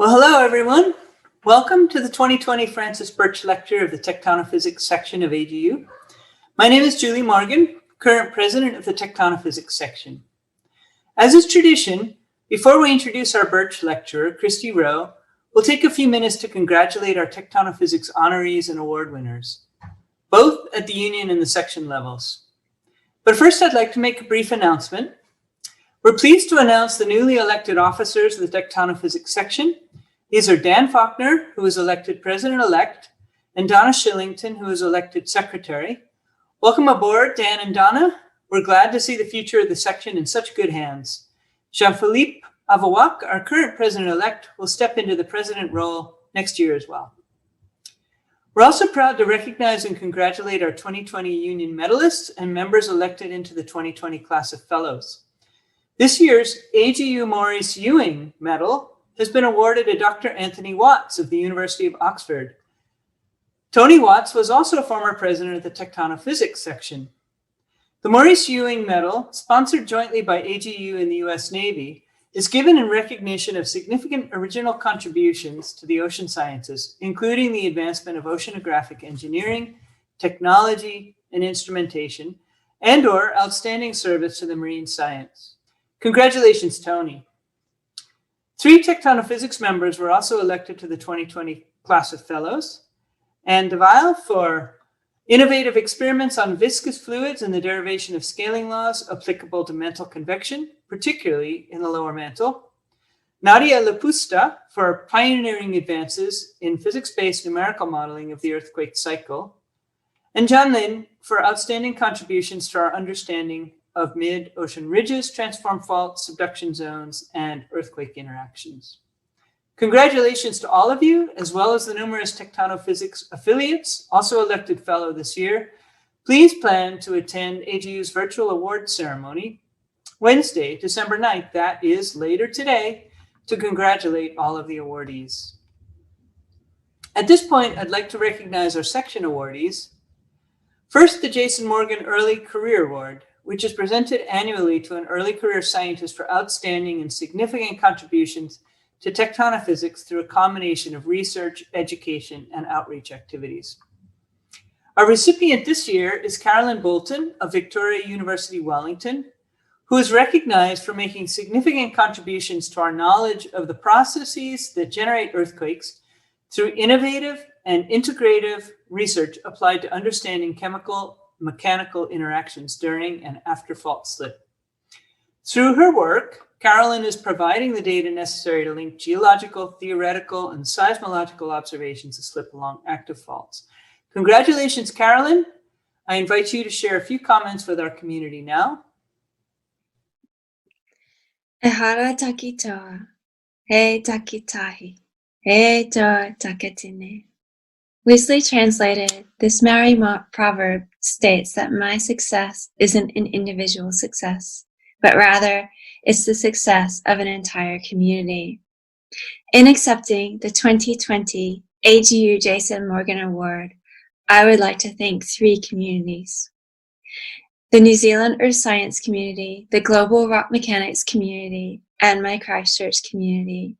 Well, hello, everyone. Welcome to the 2020 Francis Birch Lecture of the Tectonophysics section of AGU. My name is Julie Morgan, current president of the Tectonophysics section. As is tradition, before we introduce our Birch lecturer, Christie Rowe, we'll take a few minutes to congratulate our Tectonophysics honorees and award winners, both at the union and the section levels. But first, I'd like to make a brief announcement. We're pleased to announce the newly elected officers of the Tectonophysics section. These are Dan Faulkner, who was elected president-elect, and Donna Shillington, who was elected secretary. Welcome aboard, Dan and Donna. We're glad to see the future of the section in such good hands. Jean-Philippe Avouac, our current president-elect, will step into the president role next year as well. We're also proud to recognize and congratulate our 2020 union medalists and members elected into the 2020 class of fellows. This year's AGU Maurice Ewing Medal has been awarded to Dr. Anthony Watts of the University of Oxford. Tony Watts was also a former president of the Tectonophysics section. The Maurice Ewing Medal, sponsored jointly by AGU and the US Navy, is given in recognition of significant original contributions to the ocean sciences, including the advancement of oceanographic engineering, technology, and instrumentation, and/or outstanding service to the marine science. Congratulations, Tony. 3 Tectonophysics members were also elected to the 2020 class of fellows. Anne DeVille for innovative experiments on viscous fluids and the derivation of scaling laws applicable to mantle convection, particularly in the lower mantle. Nadia Lapusta for pioneering advances in physics-based numerical modeling of the earthquake cycle. And John Lin for outstanding contributions to our understanding of mid-ocean ridges, transform faults, subduction zones, and earthquake interactions. Congratulations to all of you, as well as the numerous Tectonophysics affiliates, also elected fellow this year. Please plan to attend AGU's virtual award ceremony Wednesday, December 9th, that is later today, to congratulate all of the awardees. At this point, I'd like to recognize our section awardees. First, the Jason Morgan Early Career Award, which is presented annually to an early career scientist for outstanding and significant contributions to tectonophysics through a combination of research, education, and outreach activities. Our recipient this year is Carolyn Bolton of Victoria University, Wellington, who is recognized for making significant contributions to our knowledge of the processes that generate earthquakes through innovative and integrative research applied to understanding chemical mechanical interactions during and after fault slip. Through her work, Carolyn is providing the data necessary to link geological, theoretical, and seismological observations of slip along active faults. Congratulations, Carolyn. I invite you to share a few comments with our community now. Ehara takitoa, he takitahi, he to takatine. Loosely translated, this Maori proverb states that my success isn't an individual success, but rather it's the success of an entire community. In accepting the 2020 AGU Jason Morgan Award, I would like to thank 3 communities: the New Zealand Earth Science community, the Global Rock Mechanics community, and my Christchurch community.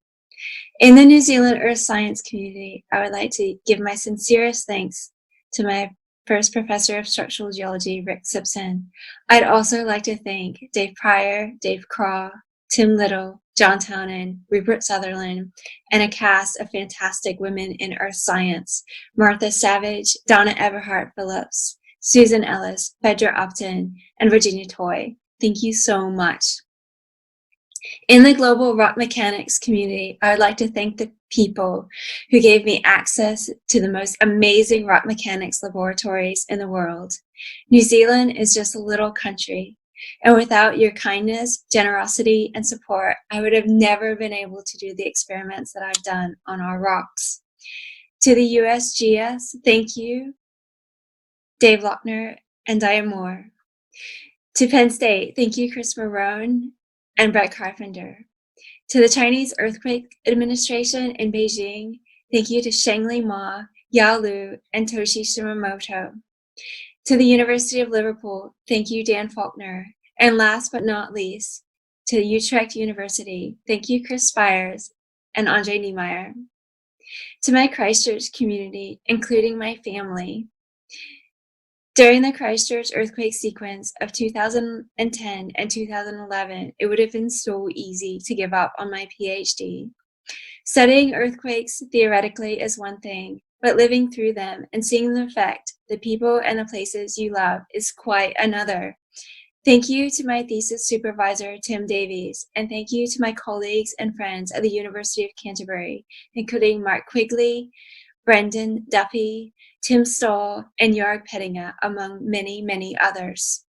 In the New Zealand Earth Science community, I would like to give my sincerest thanks to my first professor of structural geology, Rick Simpson. I'd also like to thank Dave Pryor, Dave Craw, Tim Little, John Townend, Rupert Sutherland, and a cast of fantastic women in earth science: Martha Savage, Donna Everhart Phillips, Susan Ellis, Phaedra Upton, and Virginia Toy. Thank you so much. In the Global Rock Mechanics community, I would like to thank the people who gave me access to the most amazing rock mechanics laboratories in the world. New Zealand is just a little country, and without your kindness, generosity, and support, I would have never been able to do the experiments that I've done on our rocks. To the USGS, thank you, Dave Lochner and Diane Moore. To Penn State, thank you, Chris Marone and Brett Carpenter. To the Chinese Earthquake Administration in Beijing, thank you to Shengli Ma, Yao Lu, and Toshi Shimamoto. To the University of Liverpool, thank you, Dan Faulkner. And last but not least, to Utrecht University, thank you, Chris Spires and Andre Niemeyer. To my Christchurch community, including my family, during the Christchurch earthquake sequence of 2010 and 2011, it would have been so easy to give up on my PhD. Studying earthquakes theoretically is one thing, but living through them and seeing them affect the people and the places you love is quite another. Thank you to my thesis supervisor, Tim Davies, and thank you to my colleagues and friends at the University of Canterbury, including Mark Quigley, Brendan Duffy, Tim Stoll, and Jörg Pettinger, among many, many others.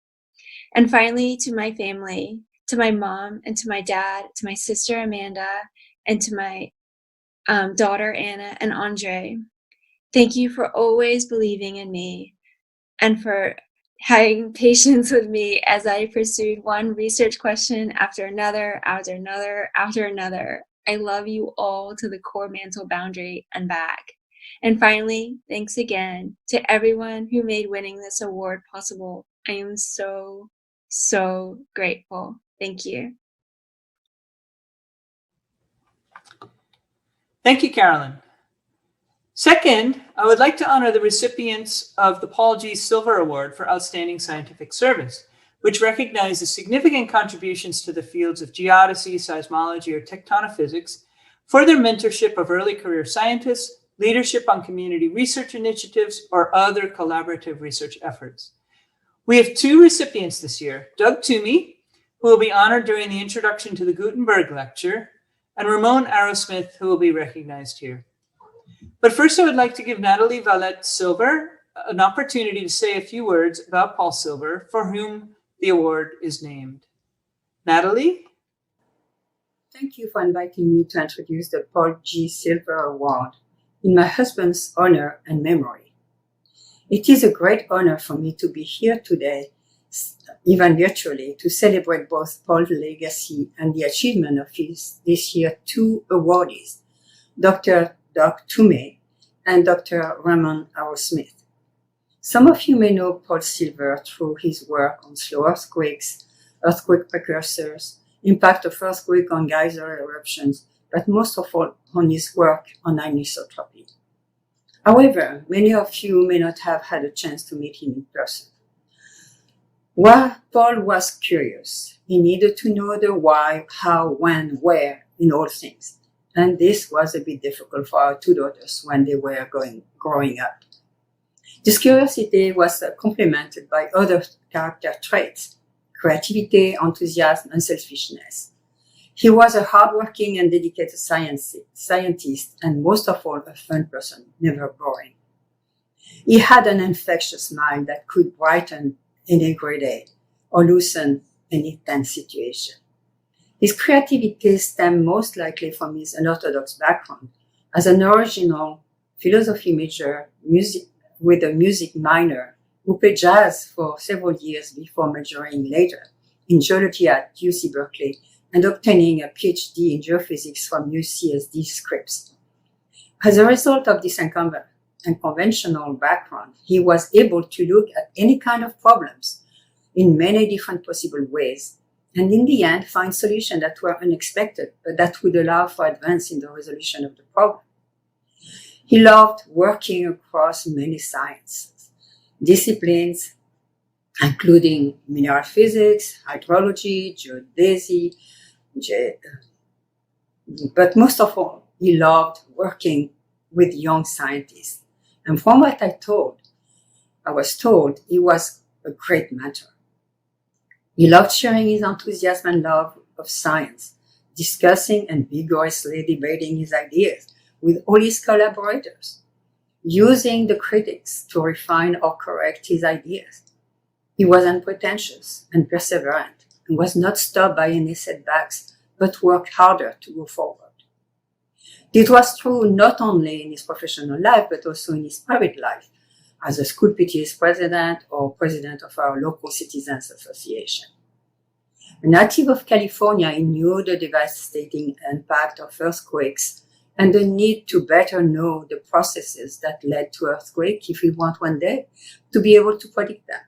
And finally, to my family, to my mom and to my dad, to my sister Amanda, and to my daughter Anna and Andre. Thank you for always believing in me and for having patience with me as I pursued one research question after another, after another, after another. I love you all to the core mantle boundary and back. And finally, thanks again to everyone who made winning this award possible. I am so, so grateful. Thank you. Thank you, Carolyn. Second, I would like to honor the recipients of the Paul G. Silver Award for Outstanding Scientific Service, which recognizes significant contributions to the fields of geodesy, seismology, or tectonic physics for their mentorship of early career scientists, leadership on community research initiatives, or other collaborative research efforts. We have two recipients this year, Doug Toomey, who will be honored during the introduction to the Gutenberg Lecture, and Ramon Arrowsmith, who will be recognized here. But first, I would like to give Natalie Valette Silver an opportunity to say a few words about Paul Silver, for whom the award is named. Natalie? Thank you for inviting me to introduce the Paul G. Silver Award in my husband's honor and memory. It is a great honor for me to be here today, even virtually, to celebrate both Paul's legacy and the achievement of this year's two awardees, Dr. Doug Toomey and Dr. Ramon Arrowsmith. Some of you may know Paul Silver through his work on slow earthquakes, earthquake precursors, impact of earthquake on geyser eruptions, but most of all on his work on anisotropy. However, many of you may not have had a chance to meet him in person. Paul was curious. He needed to know the why, how, when, where in all things. And this was a bit difficult for our two daughters when they were growing up. This curiosity was complemented by other character traits: creativity, enthusiasm, and selfishness. He was a hardworking and dedicated scientist, and most of all, a fun person, never boring. He had an infectious smile that could brighten any gray day or loosen any tense situation. His creativity stemmed most likely from his unorthodox background as an original philosophy major with a music minor who played jazz for several years before majoring later in geology at UC Berkeley and obtaining a PhD in geophysics from UCSD Scripps. As a result of this unconventional background, he was able to look at any kind of problems in many different possible ways, and in the end find solutions that were unexpected, but that would allow for advance in the resolution of the problem. He loved working across many science disciplines, including mineral physics, hydrology, geodesy, but most of all, he loved working with young scientists. And from what I was told, he was a great mentor. He loved sharing his enthusiasm and love of science, discussing and vigorously debating his ideas with all his collaborators, using the critics to refine or correct his ideas. He was unpretentious and perseverant and was not stopped by any setbacks, but worked harder to go forward. This was true not only in his professional life, but also in his private life, as a school PTA's president or president of our local citizens association. A native of California, he knew the devastating impact of earthquakes and the need to better know the processes that led to earthquake if we want one day to be able to predict them.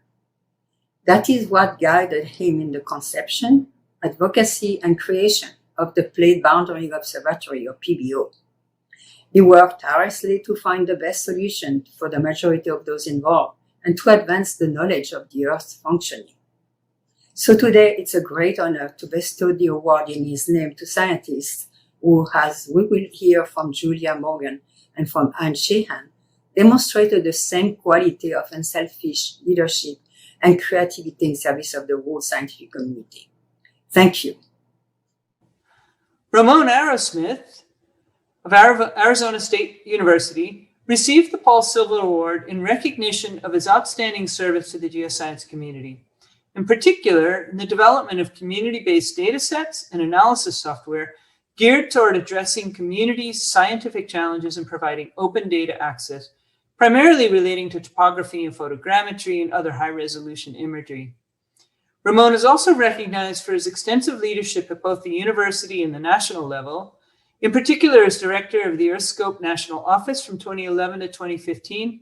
That is what guided him in the conception, advocacy, and creation of the Plate Boundary Observatory, or PBO. He worked tirelessly to find the best solution for the majority of those involved and to advance the knowledge of the Earth's functioning. So today, it's a great honor to bestow the award in his name to scientists who, as we will hear from Julia Morgan and from Anne Sheehan, demonstrated the same quality of unselfish leadership and creativity in service of the whole scientific community. Thank you. Ramon Arrowsmith of Arizona State University received the Paul Silver Award in recognition of his outstanding service to the geoscience community, in particular in the development of community-based data sets and analysis software geared toward addressing community scientific challenges and providing open data access, primarily relating to topography and photogrammetry and other high-resolution imagery. Ramon is also recognized for his extensive leadership at both the university and the national level, in particular as director of the EarthScope National Office from 2011 to 2015,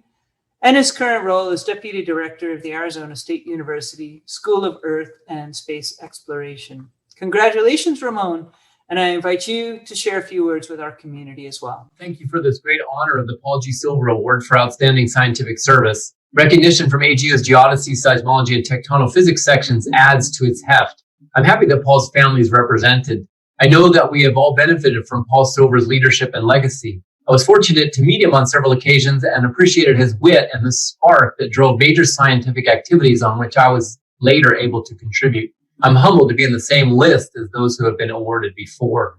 and his current role as deputy director of the Arizona State University School of Earth and Space Exploration. Congratulations, Ramon, and I invite you to share a few words with our community as well. Thank you for this great honor of the Paul G. Silver Award for Outstanding Scientific Service. Recognition from AGU's Geodesy, Seismology, and Tectonophysics sections adds to its heft. I'm happy that Paul's family is represented. I know that we have all benefited from Paul Silver's leadership and legacy. I was fortunate to meet him on several occasions and appreciated his wit and the spark that drove major scientific activities on which I was later able to contribute. I'm humbled to be in the same list as those who have been awarded before.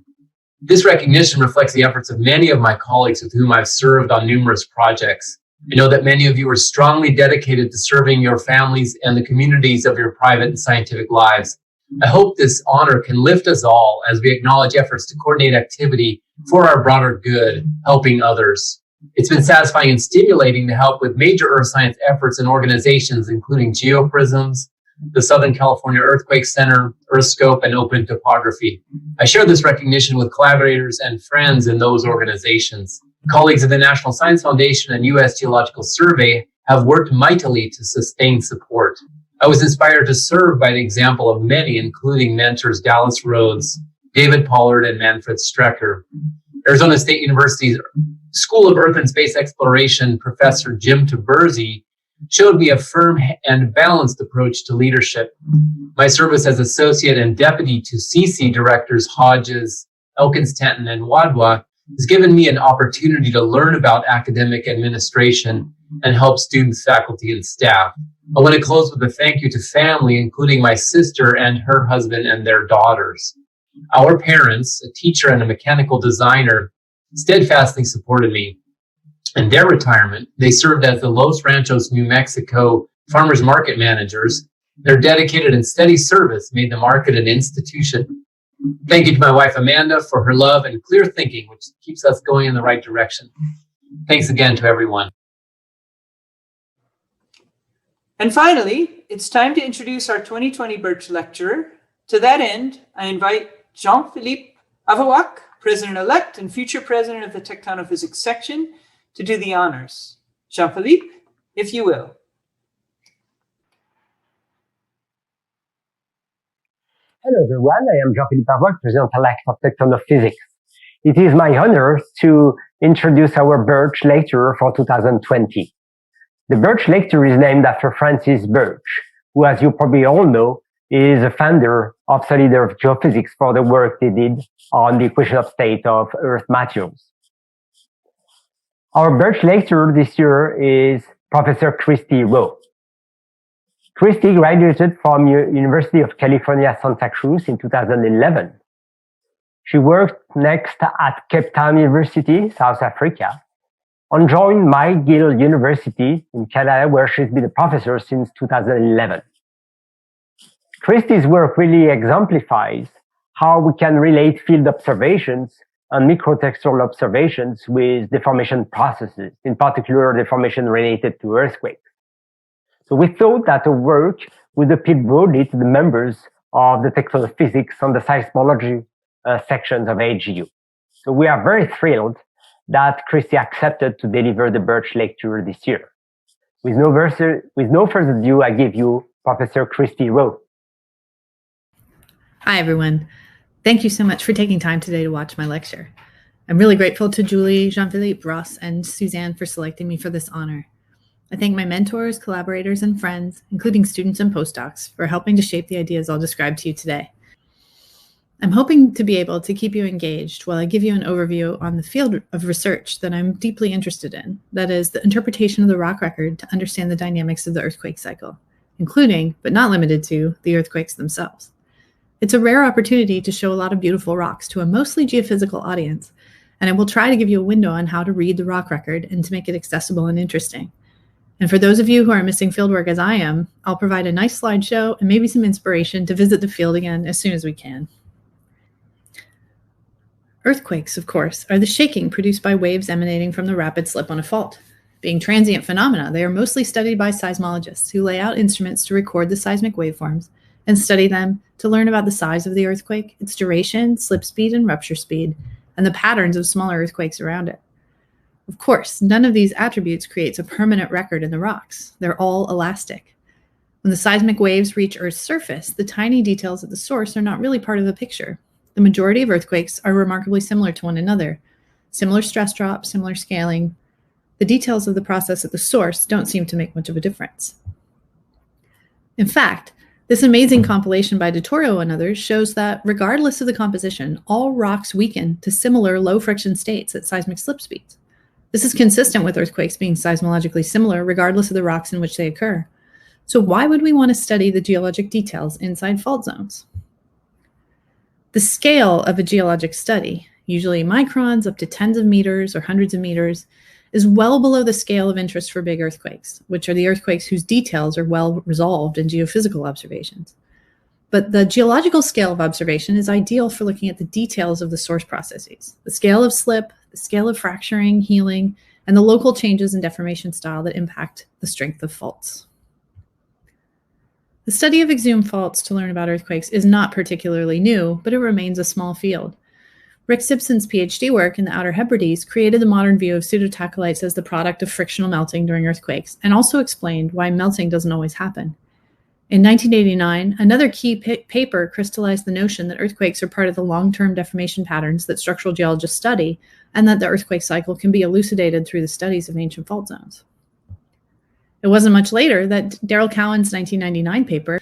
This recognition reflects the efforts of many of my colleagues with whom I've served on numerous projects. I know that many of you are strongly dedicated to serving your families and the communities of your private and scientific lives. I hope this honor can lift us all as we acknowledge efforts to coordinate activity for our broader good, helping others. It's been satisfying and stimulating to help with major earth science efforts and organizations, including GeoPrisms, the Southern California Earthquake Center, EarthScope, and Open Topography. I share this recognition with collaborators and friends in those organizations. Colleagues of the National Science Foundation and U.S. Geological Survey have worked mightily to sustain support. I was inspired to serve by the example of many, including mentors Dallas Rhodes, David Pollard, and Manfred Strecker. Arizona State University's School of Earth and Space Exploration professor Jim Taberzi showed me a firm and balanced approach to leadership. My service as associate and deputy to CC directors Hodges, Elkins-Tanton, and Wadwa has given me an opportunity to learn about academic administration and help students, faculty, and staff. I want to close with a thank you to family, including my sister and her husband and their daughters. Our parents, a teacher and a mechanical designer, steadfastly supported me. In their retirement, they served as the Los Ranchos, New Mexico farmers market managers. Their dedicated and steady service made the market an institution. Thank you to my wife, Amanda, for her love and clear thinking, which keeps us going in the right direction. Thanks again to everyone. And finally, it's time to introduce our 2020 Birch Lecturer. To that end, I invite Jean-Philippe Avouac, President-elect and future President of the Tectonophysics section, to do the honors. Jean-Philippe, if you will. Hello everyone, I am Jean-Philippe Avouac, President-elect of Tectonophysics. It is my honor to introduce our Birch Lecture for 2020. The Birch Lecture is named after Francis Birch, who, as you probably all know, is a founder of Subsidiary Geophysics for the work they did on the equation of state of Earth materials. Our Birch Lecturer this year is Professor Christie Rowe. Christie graduated from University of California, Santa Cruz in 2011. She worked next at Cape Town University, South Africa, and joined McGill University in Canada, where she's been a professor since 2011. Christie's work really exemplifies how we can relate field observations and microtextural observations with deformation processes, in particular deformation related to earthquakes. So we thought that the work would appeal broadly to the members of the tectonophysics and the seismology sections of AGU. So we are very thrilled that Christie accepted to deliver the Birch Lecture this year. With no further ado, I give you Professor Christie Rowe. Hi, everyone. Thank you so much for taking time today to watch my lecture. I'm really grateful to Julie, Jean-Philippe, Ross, and Suzanne for selecting me for this honor. I thank my mentors, collaborators, and friends, including students and postdocs, for helping to shape the ideas I'll describe to you today. I'm hoping to be able to keep you engaged while I give you an overview on the field of research that I'm deeply interested in, that is, the interpretation of the rock record to understand the dynamics of the earthquake cycle, including, but not limited to, the earthquakes themselves. It's a rare opportunity to show a lot of beautiful rocks to a mostly geophysical audience, and I will try to give you a window on how to read the rock record and to make it accessible and interesting. And for those of you who are missing fieldwork as I am, I'll provide a nice slideshow and maybe some inspiration to visit the field again as soon as we can. Earthquakes, of course, are the shaking produced by waves emanating from the rapid slip on a fault. Being transient phenomena, they are mostly studied by seismologists who lay out instruments to record the seismic waveforms and study them to learn about the size of the earthquake, its duration, slip speed, and rupture speed, and the patterns of smaller earthquakes around it. Of course, none of these attributes creates a permanent record in the rocks. They're all elastic. When the seismic waves reach Earth's surface, the tiny details at the source are not really part of the picture. The majority of earthquakes are remarkably similar to one another. Similar stress drops, similar scaling. The details of the process at the source don't seem to make much of a difference. In fact, this amazing compilation by Dittorio and others shows that, regardless of the composition, all rocks weaken to similar low-friction states at seismic slip speeds. This is consistent with earthquakes being seismologically similar, regardless of the rocks in which they occur. So why would we want to study the geologic details inside fault zones? The scale of a geologic study, usually microns up to tens of meters or hundreds of meters, is well below the scale of interest for big earthquakes, which are the earthquakes whose details are well resolved in geophysical observations. But the geological scale of observation is ideal for looking at the details of the source processes, the scale of slip, the scale of fracturing, healing, and the local changes in deformation style that impact the strength of faults. The study of exhumed faults to learn about earthquakes is not particularly new, but it remains a small field. Rick Simpson's PhD work in the Outer Hebrides created the modern view of pseudotacholites as the product of frictional melting during earthquakes, and also explained why melting doesn't always happen. In 1989, another key paper crystallized the notion that earthquakes are part of the long-term deformation patterns that structural geologists study, and that the earthquake cycle can be elucidated through the studies of ancient fault zones. It wasn't much later that Daryl Cowan's 1999 paper,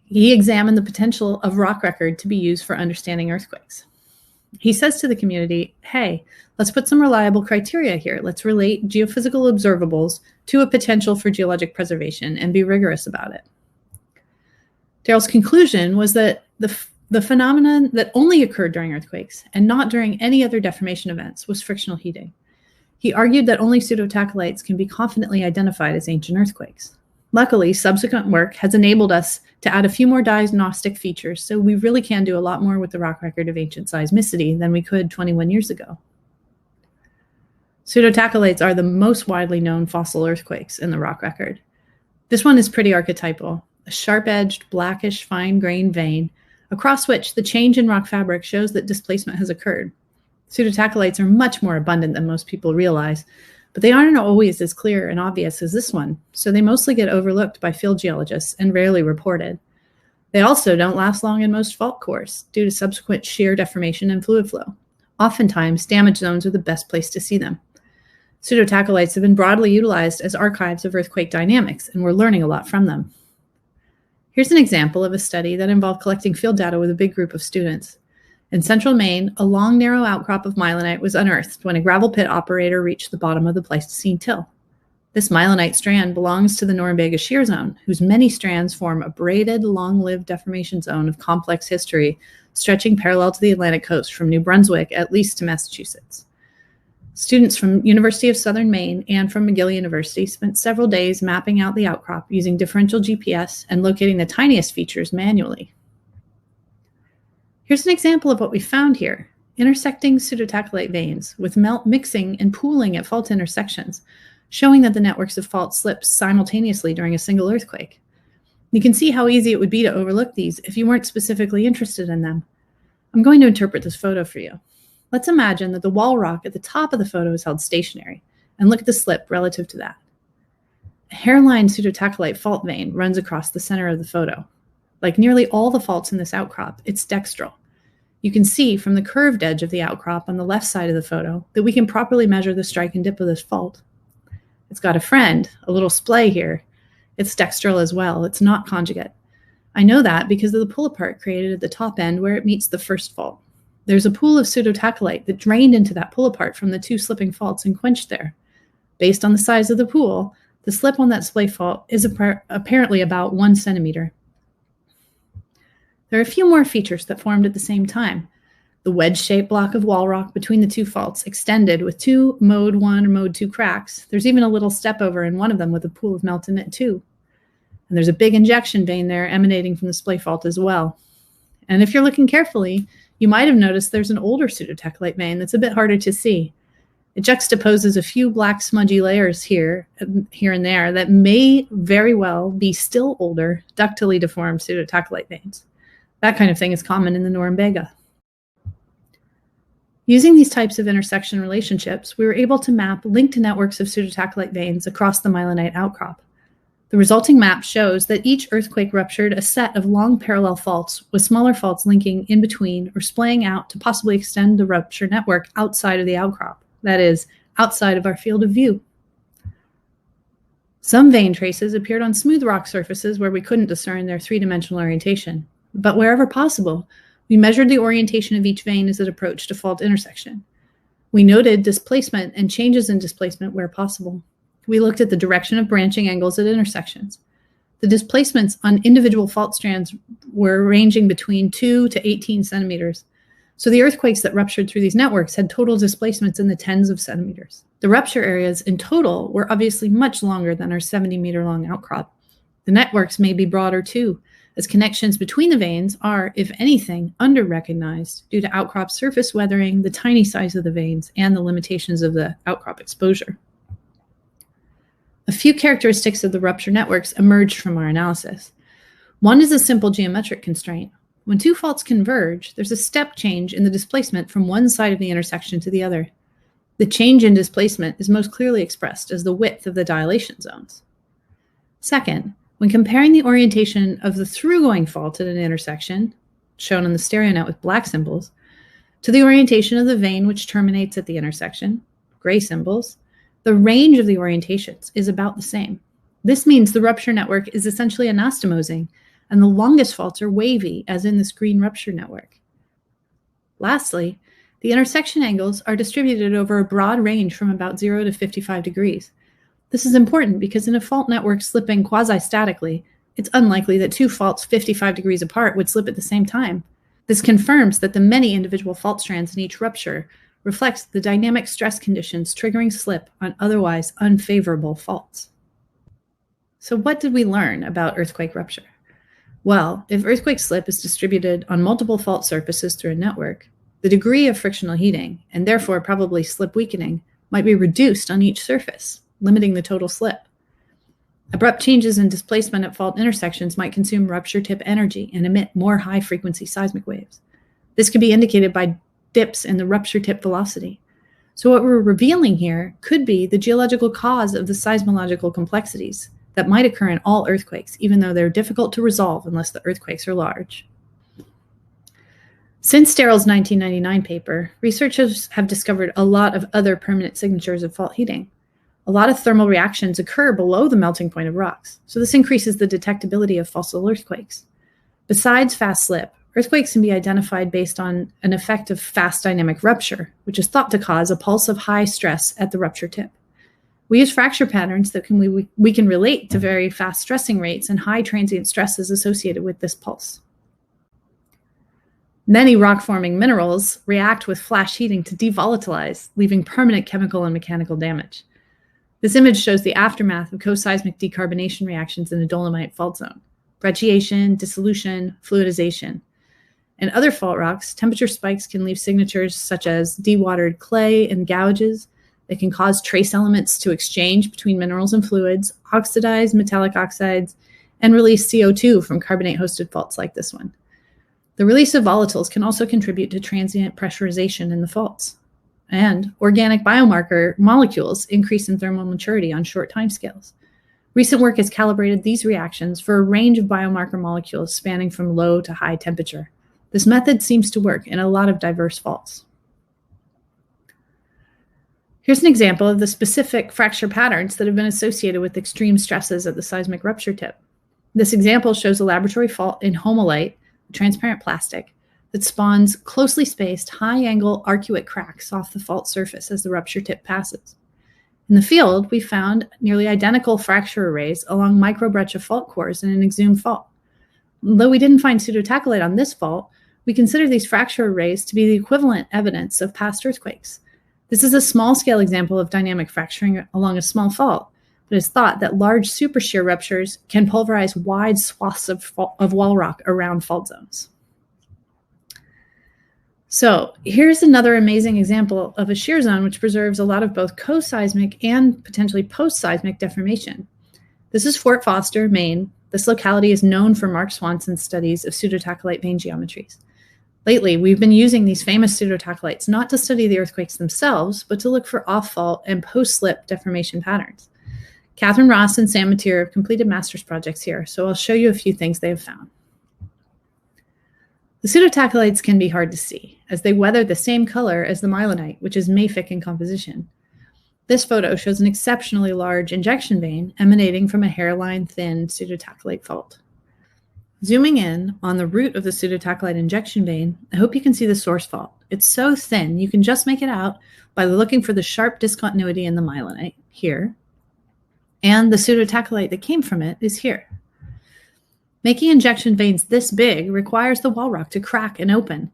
he examined the potential of rock record to be used for understanding earthquakes. He says to the community, hey, let's put some reliable criteria here. Let's relate geophysical observables to a potential for geologic preservation and be rigorous about it. Daryl's conclusion was that the phenomenon that only occurred during earthquakes and not during any other deformation events was frictional heating. He argued that only pseudotacholites can be confidently identified as ancient earthquakes. Luckily, subsequent work has enabled us to add a few more diagnostic features, so we really can do a lot more with the rock record of ancient seismicity than we could 21 years ago. Pseudotacholites are the most widely known fossil earthquakes in the rock record. This one is pretty archetypal, a sharp-edged, blackish, fine-grained vein, across which the change in rock fabric shows that displacement has occurred. Pseudotacholites are much more abundant than most people realize, but they aren't always as clear and obvious as this one, so they mostly get overlooked by field geologists and rarely reported. They also don't last long in most fault cores due to subsequent shear deformation and fluid flow. Oftentimes, damage zones are the best place to see them. Pseudotacholites have been broadly utilized as archives of earthquake dynamics, and we're learning a lot from them. Here's an example of a study that involved collecting field data with a big group of students. In central Maine, a long, narrow outcrop of myelinite was unearthed when a gravel pit operator reached the bottom of the Pleistocene till. This myelinite strand belongs to the Norumbega shear zone, whose many strands form a braided, long-lived deformation zone of complex history, stretching parallel to the Atlantic coast from New Brunswick at least to Massachusetts. Students from University of Southern Maine and from McGill University spent several days mapping out the outcrop using differential GPS and locating the tiniest features manually. Here's an example of what we found here, intersecting pseudotacholite veins with mixing and pooling at fault intersections, showing that the networks of faults slip simultaneously during a single earthquake. You can see how easy it would be to overlook these if you weren't specifically interested in them. I'm going to interpret this photo for you. Let's imagine that the wall rock at the top of the photo is held stationary, and look at the slip relative to that. A hairline pseudotacholite fault vein runs across the center of the photo. Like nearly all the faults in this outcrop, it's dextral. You can see from the curved edge of the outcrop on the left side of the photo that we can properly measure the strike and dip of this fault. It's got a friend, a little splay here. It's dextral as well. It's not conjugate. I know that because of the pull-apart created at the top end where it meets the first fault. There's a pool of pseudotachyllite that drained into that pull-apart from the two slipping faults and quenched there. Based on the size of the pool, the slip on that splay fault is apparently about 1 centimeter. There are a few more features that formed at the same time. The wedge-shaped block of wall rock between the two faults extended with 2 mode 1 or mode 2 cracks. There's even a little step over in one of them with a pool of melt in it too. And there's a big injection vein there emanating from the splay fault as well. And if you're looking carefully, you might have noticed there's an older pseudotachyllite vein that's a bit harder to see. It juxtaposes a few black smudgy layers here and there that may very well be still older, ductily deformed pseudotachyllite veins. That kind of thing is common in the Norumbega. Using these types of intersection relationships, we were able to map linked networks of pseudotachyllite veins across the myelinite outcrop. The resulting map shows that each earthquake ruptured a set of long parallel faults with smaller faults linking in between or splaying out to possibly extend the rupture network outside of the outcrop, that is, outside of our field of view. Some vein traces appeared on smooth rock surfaces where we couldn't discern their three-dimensional orientation, but wherever possible, we measured the orientation of each vein as it approached a fault intersection. We noted displacement and changes in displacement where possible. We looked at the direction of branching angles at intersections. The displacements on individual fault strands were ranging between 2 to 18 centimeters. So the earthquakes that ruptured through these networks had total displacements in the tens of centimeters. The rupture areas in total were obviously much longer than our 70-meter-long outcrop. The networks may be broader too, as connections between the veins are, if anything, under-recognized due to outcrop surface weathering, the tiny size of the veins, and the limitations of the outcrop exposure. A few characteristics of the rupture networks emerged from our analysis. One is a simple geometric constraint. When two faults converge, there's a step change in the displacement from one side of the intersection to the other. The change in displacement is most clearly expressed as the width of the dilation zones. Second, when comparing the orientation of the through-going fault at an intersection, shown on the stereo net with black symbols, to the orientation of the vein which terminates at the intersection, gray symbols, the range of the orientations is about the same. This means the rupture network is essentially anastomosing, and the longest faults are wavy, as in this green rupture network. Lastly, the intersection angles are distributed over a broad range from about 0 to 55 degrees. This is important because in a fault network slipping quasi-statically, it's unlikely that two faults 55 degrees apart would slip at the same time. This confirms that the many individual fault strands in each rupture reflects the dynamic stress conditions triggering slip on otherwise unfavorable faults. So what did we learn about earthquake rupture? Well, if earthquake slip is distributed on multiple fault surfaces through a network, the degree of frictional heating, and therefore probably slip weakening, might be reduced on each surface, limiting the total slip. Abrupt changes in displacement at fault intersections might consume rupture tip energy and emit more high-frequency seismic waves. This could be indicated by dips in the rupture tip velocity. So what we're revealing here could be the geological cause of the seismological complexities that might occur in all earthquakes, even though they're difficult to resolve unless the earthquakes are large. Since Sterrell's 1999 paper, researchers have discovered a lot of other permanent signatures of fault heating. A lot of thermal reactions occur below the melting point of rocks, so this increases the detectability of fossil earthquakes. Besides fast slip, earthquakes can be identified based on an effect of fast dynamic rupture, which is thought to cause a pulse of high stress at the rupture tip. We use fracture patterns that we can relate to very fast stressing rates and high transient stresses associated with this pulse. Many rock-forming minerals react with flash heating to devolatilize, leaving permanent chemical and mechanical damage. This image shows the aftermath of co-seismic decarbonation reactions in a dolomite fault zone: brecciation, dissolution, fluidization. In other fault rocks, temperature spikes can leave signatures such as dewatered clay and gouges. They can cause trace elements to exchange between minerals and fluids, oxidize metallic oxides, and release CO2 from carbonate-hosted faults like this one. The release of volatiles can also contribute to transient pressurization in the faults. And organic biomarker molecules increase in thermal maturity on short timescales. Recent work has calibrated these reactions for a range of biomarker molecules spanning from low to high temperature. This method seems to work in a lot of diverse faults. Here's an example of the specific fracture patterns that have been associated with extreme stresses at the seismic rupture tip. This example shows a laboratory fault in homolite, a transparent plastic, that spawns closely spaced, high-angle arcuate cracks off the fault surface as the rupture tip passes. In the field, we found nearly identical fracture arrays along microbreccia fault cores in an exhumed fault. Though we didn't find pseudotachelite on this fault, we consider these fracture arrays to be the equivalent evidence of past earthquakes. This is a small-scale example of dynamic fracturing along a small fault, but it's thought that large supershear ruptures can pulverize wide swaths of wall rock around fault zones. So here's another amazing example of a shear zone which preserves a lot of both co-seismic and potentially post-seismic deformation. This is Fort Foster, Maine. This locality is known for Mark Swanson's studies of pseudotachelite vein geometries. Lately, we've been using these famous pseudotachelites not to study the earthquakes themselves, but to look for off-fault and post-slip deformation patterns. Catherine Ross and Sam Mateer have completed master's projects here, so I'll show you a few things they have found. The pseudotachelites can be hard to see, as they weather the same color as the myelinite, which is mafic in composition. This photo shows an exceptionally large injection vein emanating from a hairline-thin pseudotachelite fault. Zooming in on the root of the pseudotachelite injection vein, I hope you can see the source fault. It's so thin, you can just make it out by looking for the sharp discontinuity in the myelinite here, and the pseudotachelite that came from it is here. Making injection veins this big requires the wall rock to crack and open.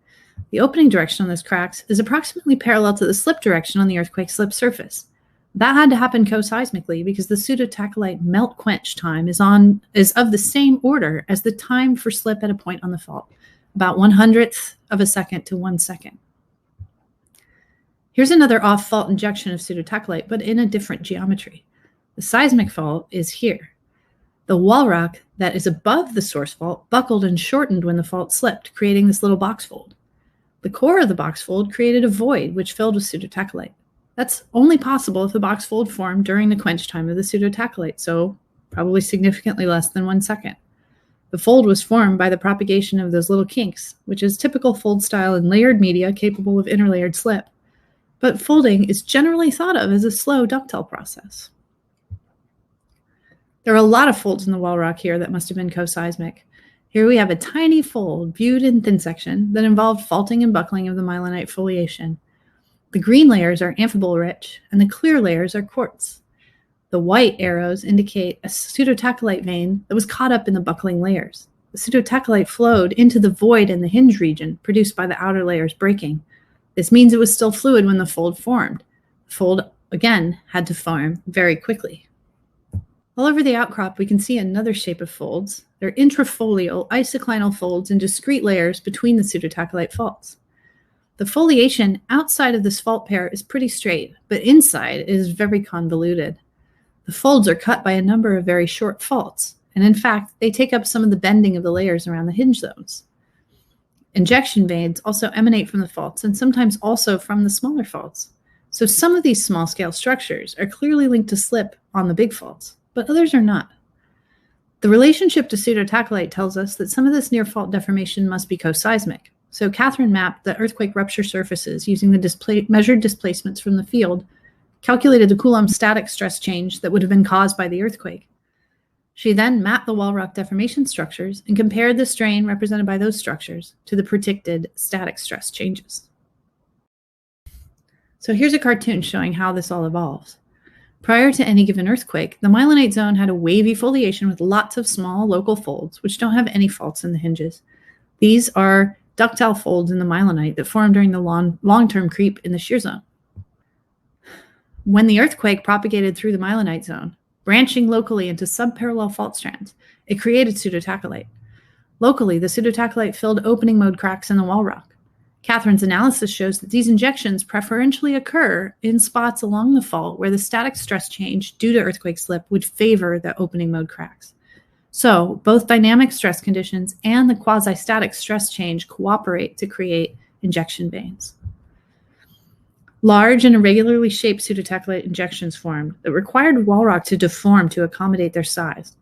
The opening direction on those cracks is approximately parallel to the slip direction on the earthquake slip surface. That had to happen co-seismically because the pseudotachelite melt quench time is of the same order as the time for slip at a point on the fault, about 1/100th of a second to 1 second. Here's another off-fault injection of pseudotachelite, but in a different geometry. The seismic fault is here. The wall rock that is above the source fault buckled and shortened when the fault slipped, creating this little box fold. The core of the box fold created a void which filled with pseudotachelite. That's only possible if the box fold formed during the quench time of the pseudotachelite, so probably significantly less than 1 second. The fold was formed by the propagation of those little kinks, which is typical fold style in layered media capable of interlayered slip. But folding is generally thought of as a slow ductile process. There are a lot of folds in the wall rock here that must have been co-seismic. Here we have a tiny fold viewed in thin section that involved faulting and buckling of the myelinite foliation. The green layers are amphibole rich, and the clear layers are quartz. The white arrows indicate a pseudotachelite vein that was caught up in the buckling layers. The pseudotachelite flowed into the void in the hinge region produced by the outer layers breaking. This means it was still fluid when the fold formed. The fold, again, had to form very quickly. All over the outcrop, we can see another shape of folds. They're intrafolial isoclinal folds in discrete layers between the pseudotachelite faults. The foliation outside of this fault pair is pretty straight, but inside it is very convoluted. The folds are cut by a number of very short faults, and in fact, they take up some of the bending of the layers around the hinge zones. Injection veins also emanate from the faults and sometimes also from the smaller faults. So some of these small-scale structures are clearly linked to slip on the big faults, but others are not. The relationship to pseudotachelite tells us that some of this near-fault deformation must be co-seismic. So Catherine mapped the earthquake rupture surfaces using the measured displacements from the field, calculated the Coulomb static stress change that would have been caused by the earthquake. She then mapped the wall rock deformation structures and compared the strain represented by those structures to the predicted static stress changes. So here's a cartoon showing how this all evolves. Prior to any given earthquake, the myelinite zone had a wavy foliation with lots of small local folds, which don't have any faults in the hinges. These are ductile folds in the myelinite that form during the long-term creep in the shear zone. When the earthquake propagated through the myelinite zone, branching locally into subparallel fault strands, it created pseudotachelite. Locally, the pseudotachelite filled opening mode cracks in the wall rock. Catherine's analysis shows that these injections preferentially occur in spots along the fault where the static stress change due to earthquake slip would favor the opening mode cracks. So both dynamic stress conditions and the quasi-static stress change cooperate to create injection veins. Large and irregularly shaped pseudotachelite injections formed that required wall rock to deform to accommodate their size.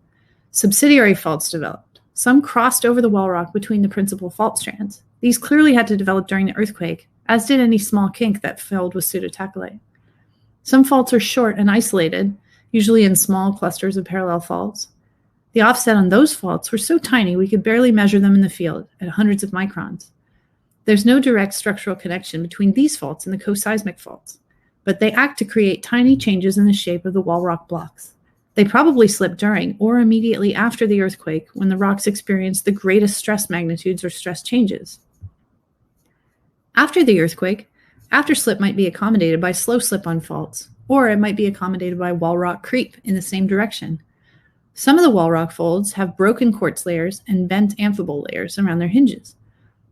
Subsidiary faults developed. Some crossed over the wall rock between the principal fault strands. These clearly had to develop during the earthquake, as did any small kink that filled with pseudotachyte. Some faults are short and isolated, usually in small clusters of parallel faults. The offset on those faults were so tiny we could barely measure them in the field at hundreds of microns. There's no direct structural connection between these faults and the co-seismic faults, but they act to create tiny changes in the shape of the wall rock blocks. They probably slipped during or immediately after the earthquake when the rocks experienced the greatest stress magnitudes or stress changes. After the earthquake, afterslip might be accommodated by slow slip on faults, or it might be accommodated by wall rock creep in the same direction. Some of the wall rock folds have broken quartz layers and bent amphibole layers around their hinges.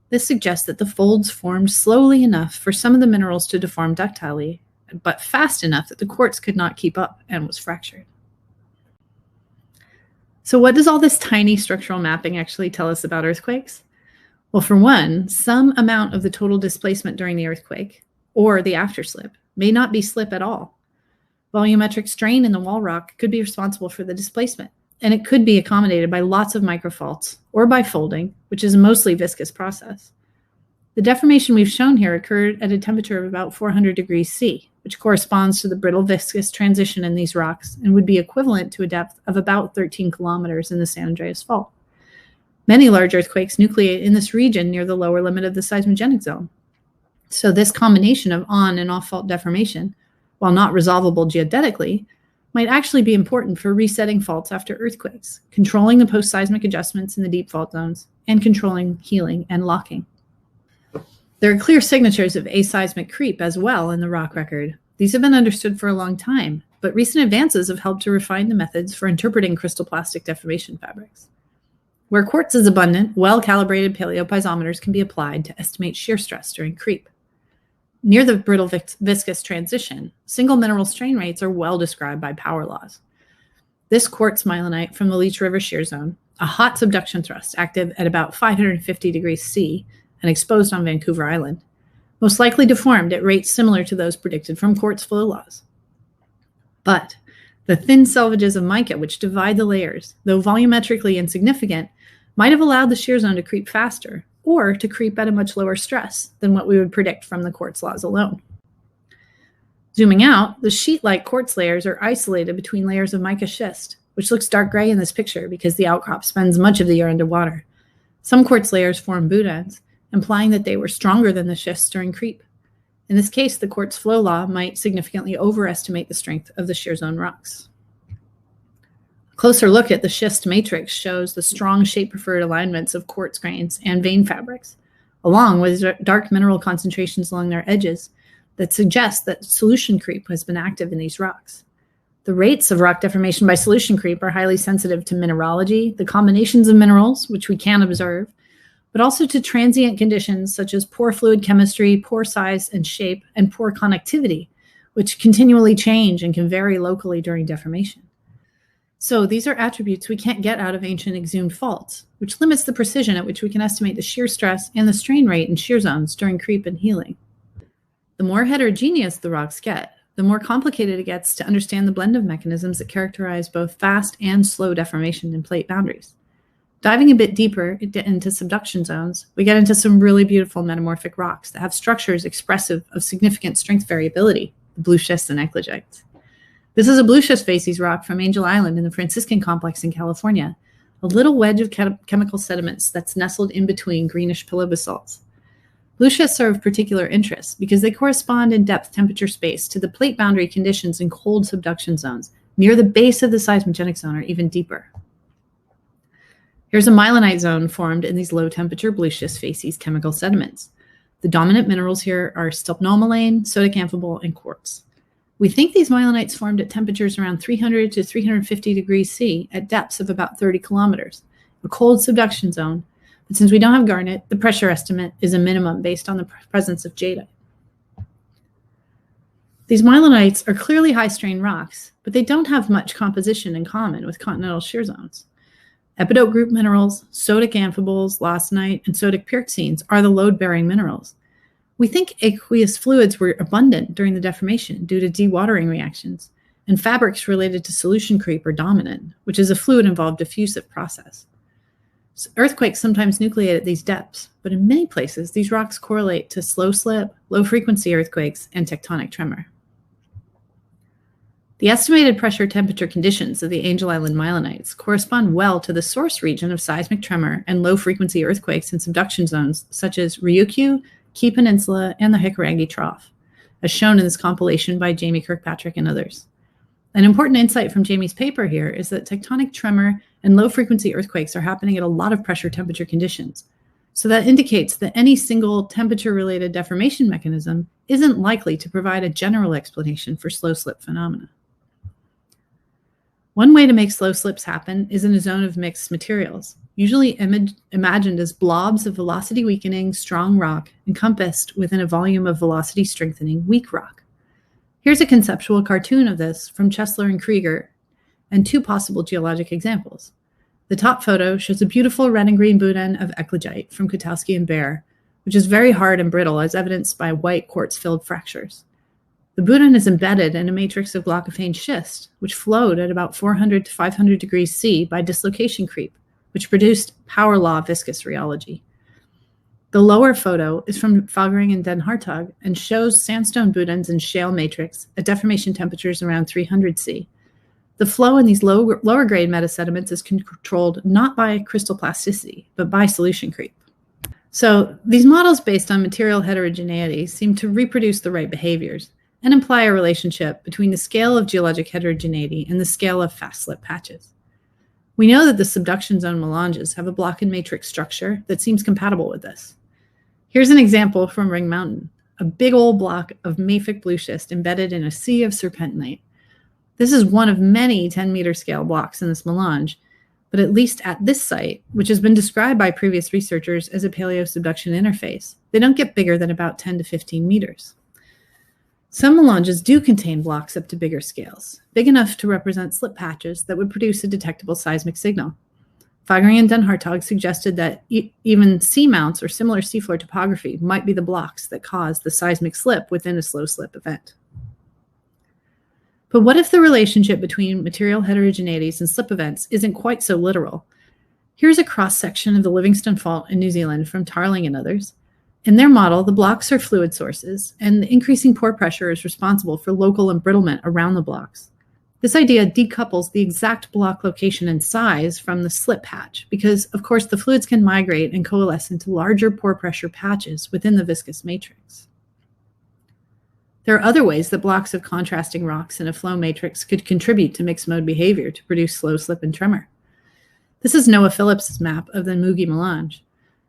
This suggests that the folds formed slowly enough for some of the minerals to deform ductilely, but fast enough that the quartz could not keep up and was fractured. So what does all this tiny structural mapping actually tell us about earthquakes? Well, for one, some amount of the total displacement during the earthquake, or the afterslip, may not be slip at all. Volumetric strain in the wall rock could be responsible for the displacement, and it could be accommodated by lots of microfaults, or by folding, which is a mostly viscous process. The deformation we've shown here occurred at a temperature of about 400 degrees C, which corresponds to the brittle viscous transition in these rocks and would be equivalent to a depth of about 13 kilometers in the San Andreas Fault. Many large earthquakes nucleate in this region near the lower limit of the seismogenic zone. So this combination of on and off fault deformation, while not resolvable geodetically, might actually be important for resetting faults after earthquakes, controlling the post-seismic adjustments in the deep fault zones, and controlling healing and locking. There are clear signatures of aseismic creep as well in the rock record. These have been understood for a long time, but recent advances have helped to refine the methods for interpreting crystalloplastic deformation fabrics. Where quartz is abundant, well-calibrated paleopiezometers can be applied to estimate shear stress during creep. Near the brittle viscous transition, single mineral strain rates are well described by power laws. This quartz myelinite from the Leech River shear zone, a hot subduction thrust active at about 550 degrees C and exposed on Vancouver Island, most likely deformed at rates similar to those predicted from quartz flow laws. But the thin selvages of mica which divide the layers, though volumetrically insignificant, might have allowed the shear zone to creep faster, or to creep at a much lower stress than what we would predict from the quartz laws alone. Zooming out, the sheet-like quartz layers are isolated between layers of mica schist, which looks dark gray in this picture because the outcrop spends much of the year underwater. Some quartz layers form boudins, implying that they were stronger than the schists during creep. In this case, the quartz flow law might significantly overestimate the strength of the shear zone rocks. A closer look at the schist matrix shows the strong shape-preferred alignments of quartz grains and vein fabrics, along with dark mineral concentrations along their edges that suggest that solution creep has been active in these rocks. The rates of rock deformation by solution creep are highly sensitive to mineralogy, the combinations of minerals, which we can observe, but also to transient conditions such as pore fluid chemistry, pore size and shape, and pore connectivity, which continually change and can vary locally during deformation. So these are attributes we can't get out of ancient exhumed faults, which limits the precision at which we can estimate the shear stress and the strain rate in shear zones during creep and healing. The more heterogeneous the rocks get, the more complicated it gets to understand the blend of mechanisms that characterize both fast and slow deformation in plate boundaries. Diving a bit deeper into subduction zones, we get into some really beautiful metamorphic rocks that have structures expressive of significant strength variability, the blue schists and eclogites. This is a blue schist facies rock from Angel Island in the Franciscan complex in California, a little wedge of chemical sediments that's nestled in between greenish pillow basalts. Blue schists are of particular interest because they correspond in depth temperature space to the plate boundary conditions in cold subduction zones near the base of the seismogenic zone or even deeper. Here's a myelinite zone formed in these low temperature blue schist facies chemical sediments. The dominant minerals here are stelpnomalane, sodic amphibole, and quartz. We think these myelinites formed at temperatures around 300 to 350 degrees C at depths of about 30 kilometers, a cold subduction zone. But since we don't have garnet, the pressure estimate is a minimum based on the presence of jadeite. These myelinites are clearly high-strain rocks, but they don't have much composition in common with continental shear zones. Epidote group minerals, sodic amphiboles, lawsonite, and sodic pyroxenes are the load-bearing minerals. We think aqueous fluids were abundant during the deformation due to dewatering reactions, and fabrics related to solution creep are dominant, which is a fluid-involved diffusive process. Earthquakes sometimes nucleate at these depths, but in many places, these rocks correlate to slow slip, low-frequency earthquakes, and tectonic tremor. The estimated pressure temperature conditions of the Angel Island myelonites correspond well to the source region of seismic tremor and low-frequency earthquakes in subduction zones such as Ryukyu, Key Peninsula, and the Hikurangi Trough, as shown in this compilation by Jamie Kirkpatrick and others. An important insight from Jamie's paper here is that tectonic tremor and low-frequency earthquakes are happening at a lot of pressure temperature conditions. So that indicates that any single temperature-related deformation mechanism isn't likely to provide a general explanation for slow slip phenomena. One way to make slow slips happen is in a zone of mixed materials, usually imagined as blobs of velocity-weakening, strong rock encompassed within a volume of velocity-strengthening, weak rock. Here's a conceptual cartoon of this from Chesler and Krieger and two possible geologic examples. The top photo shows a beautiful red and green boudin of eclogite from Kotowski and Baer, which is very hard and brittle as evidenced by white quartz-filled fractures. The boudin is embedded in a matrix of glaucophane schist, which flowed at about 400 to 500 degrees C by dislocation creep, which produced power law viscous rheology. The lower photo is from Fahlgren and Den Hartog and shows sandstone boudins in shale matrix at deformation temperatures around 300 C. The flow in these lower grade metasediments is controlled not by crystal plasticity, but by solution creep. So these models based on material heterogeneity seem to reproduce the right behaviors and imply a relationship between the scale of geologic heterogeneity and the scale of fast slip patches. We know that the subduction zone melanges have a block and matrix structure that seems compatible with this. Here's an example from Ring Mountain, a big old block of mafic blue schist embedded in a sea of serpentinite. This is one of many 10-meter scale blocks in this melange, but at least at this site, which has been described by previous researchers as a paleosubduction interface, they don't get bigger than about 10 to 15 meters. Some melanges do contain blocks up to bigger scales, big enough to represent slip patches that would produce a detectable seismic signal. Fahlgren and Den Hartog suggested that even seamounts or similar seafloor topography might be the blocks that cause the seismic slip within a slow slip event. But what if the relationship between material heterogeneities and slip events isn't quite so literal? Here's a cross-section of the Livingstone Fault in New Zealand from Tarling and others. In their model, the blocks are fluid sources, and the increasing pore pressure is responsible for local embrittlement around the blocks. This idea decouples the exact block location and size from the slip patch, because, of course, the fluids can migrate and coalesce into larger pore pressure patches within the viscous matrix. There are other ways that blocks of contrasting rocks in a flow matrix could contribute to mixed mode behavior to produce slow slip and tremor. This is Noah Phillips's map of the Mugi melange.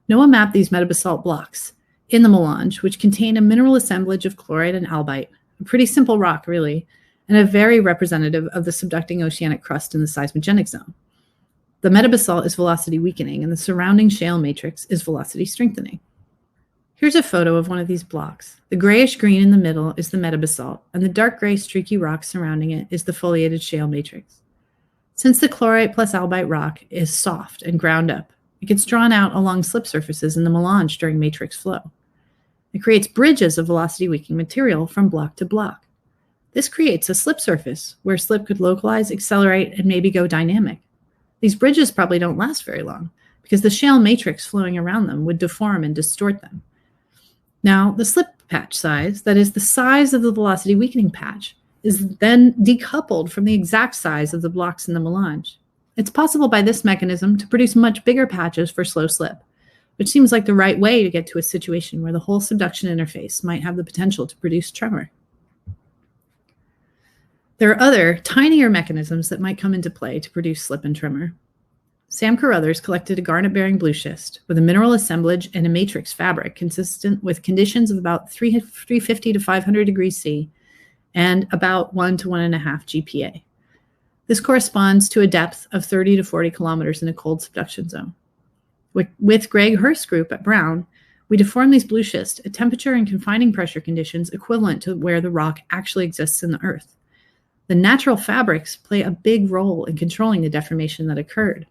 Noah mapped these metabasalt blocks in the melange, which contain a mineral assemblage of chlorite and albite, a pretty simple rock, really, and a very representative of the subducting oceanic crust in the seismogenic zone. The metabasalt is velocity weakening, and the surrounding shale matrix is velocity strengthening. Here's a photo of one of these blocks. The grayish green in the middle is the metabasalt, and the dark gray streaky rock surrounding it is the foliated shale matrix. Since the chlorite plus albite rock is soft and ground up, it gets drawn out along slip surfaces in the melange during matrix flow. It creates bridges of velocity weakening material from block to block. This creates a slip surface where slip could localize, accelerate, and maybe go dynamic. These bridges probably don't last very long because the shale matrix flowing around them would deform and distort them. Now, the slip patch size, that is the size of the velocity weakening patch, is then decoupled from the exact size of the blocks in the melange. It's possible by this mechanism to produce much bigger patches for slow slip, which seems like the right way to get to a situation where the whole subduction interface might have the potential to produce tremor. There are other, tinier mechanisms that might come into play to produce slip and tremor. Sam Carruthers collected a garnet-bearing blue schist with a mineral assemblage and a matrix fabric consistent with conditions of about 350 to 500 degrees C and about 1 to 1.5 GPa. This corresponds to a depth of 30 to 40 kilometers in a cold subduction zone. With Greg Hurst's group at Brown, we deformed these blue schist at temperature and confining pressure conditions equivalent to where the rock actually exists in the earth. The natural fabrics play a big role in controlling the deformation that occurred.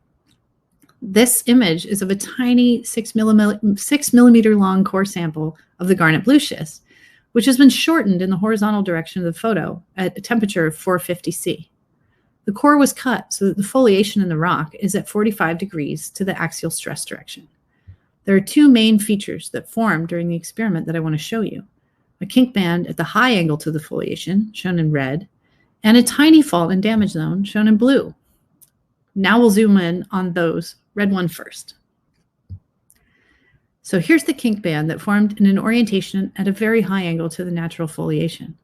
This image is of a tiny 6 millimeter long core sample of the garnet blue schist, which has been shortened in the horizontal direction of the photo at a temperature of 450 C. The core was cut so that the foliation in the rock is at 45 degrees to the axial stress direction. There are two main features that formed during the experiment that I want to show you. A kink band at the high angle to the foliation, shown in red, and a tiny fault and damage zone, shown in blue. Now we'll zoom in on those, red one first. So here's the kink band that formed in an orientation at a very high angle to the natural foliation.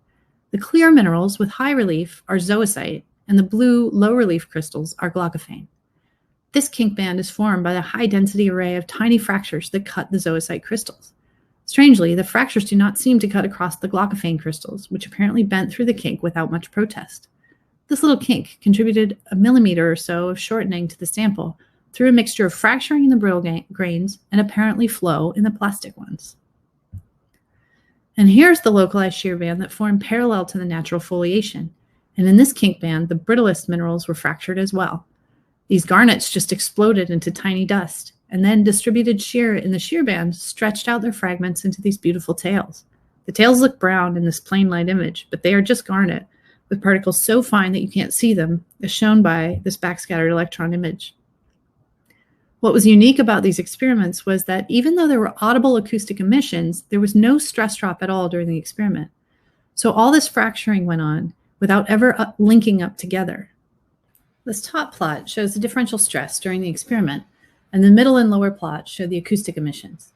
The clear minerals with high relief are zoisite, and the blue low relief crystals are glaucophane. This kink band is formed by the high density array of tiny fractures that cut the zoisite crystals. Strangely, the fractures do not seem to cut across the glaucophane crystals, which apparently bent through the kink without much protest. This little kink contributed a millimeter or so of shortening to the sample through a mixture of fracturing in the brittle grains and apparently flow in the plastic ones. And here's the localized shear band that formed parallel to the natural foliation. And in this kink band, the brittlest minerals were fractured as well. These garnets just exploded into tiny dust, and then distributed shear in the shear band stretched out their fragments into these beautiful tails. The tails look brown in this plain light image, but they are just garnet, with particles so fine that you can't see them, as shown by this backscattered electron image. What was unique about these experiments was that even though there were audible acoustic emissions, there was no stress drop at all during the experiment. So all this fracturing went on without ever linking up together. This top plot shows the differential stress during the experiment, and the middle and lower plots show the acoustic emissions.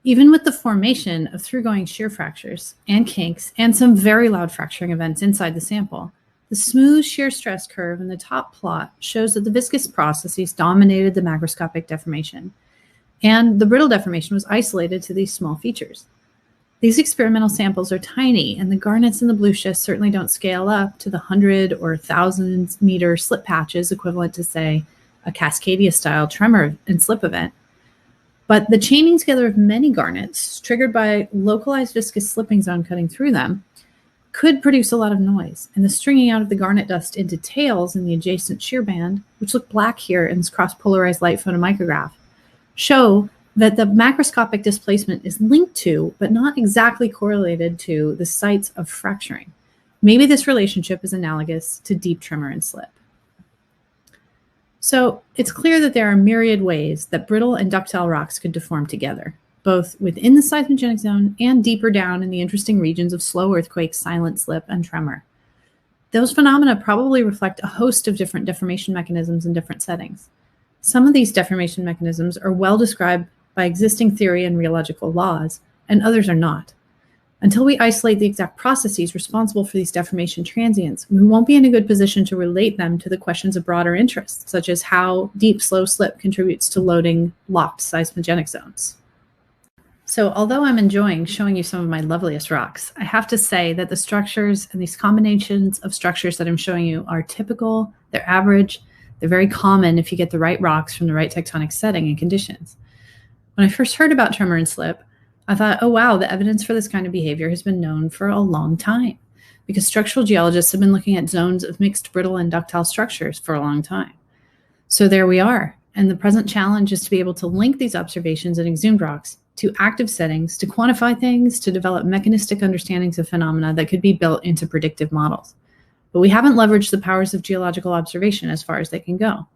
Even with the formation of through-going shear fractures and kinks and some very loud fracturing events inside the sample, the smooth shear stress curve in the top plot shows that the viscous processes dominated the macroscopic deformation, and the brittle deformation was isolated to these small features. These experimental samples are tiny, and the garnets and the blue schists certainly don't scale up to the 100 or 1,000 meter slip patches equivalent to, say, a Cascadia-style tremor and slip event. But the chaining together of many garnets, triggered by localized viscous slipping zone cutting through them, could produce a lot of noise. And the stringing out of the garnet dust into tails in the adjacent shear band, which look black here in this cross-polarized light photomicrograph, show that the macroscopic displacement is linked to, but not exactly correlated to, the sites of fracturing. Maybe this relationship is analogous to deep tremor and slip. So it's clear that there are myriad ways that brittle and ductile rocks could deform together, both within the seismogenic zone and deeper down in the interesting regions of slow earthquakes, silent slip, and tremor. Those phenomena probably reflect a host of different deformation mechanisms in different settings. Some of these deformation mechanisms are well described by existing theory and rheological laws, and others are not. Until we isolate the exact processes responsible for these deformation transients, we won't be in a good position to relate them to the questions of broader interest, such as how deep slow slip contributes to loading locked seismogenic zones. So although I'm enjoying showing you some of my loveliest rocks, I have to say that the structures and these combinations of structures that I'm showing you are typical, they're average, they're very common if you get the right rocks from the right tectonic setting and conditions. When I first heard about tremor and slip, I thought, oh wow, the evidence for this kind of behavior has been known for a long time, because structural geologists have been looking at zones of mixed brittle and ductile structures for a long time. So there we are, and the present challenge is to be able to link these observations in exhumed rocks to active settings, to quantify things, to develop mechanistic understandings of phenomena that could be built into predictive models. But we haven't leveraged the powers of geological observation as far as they can go.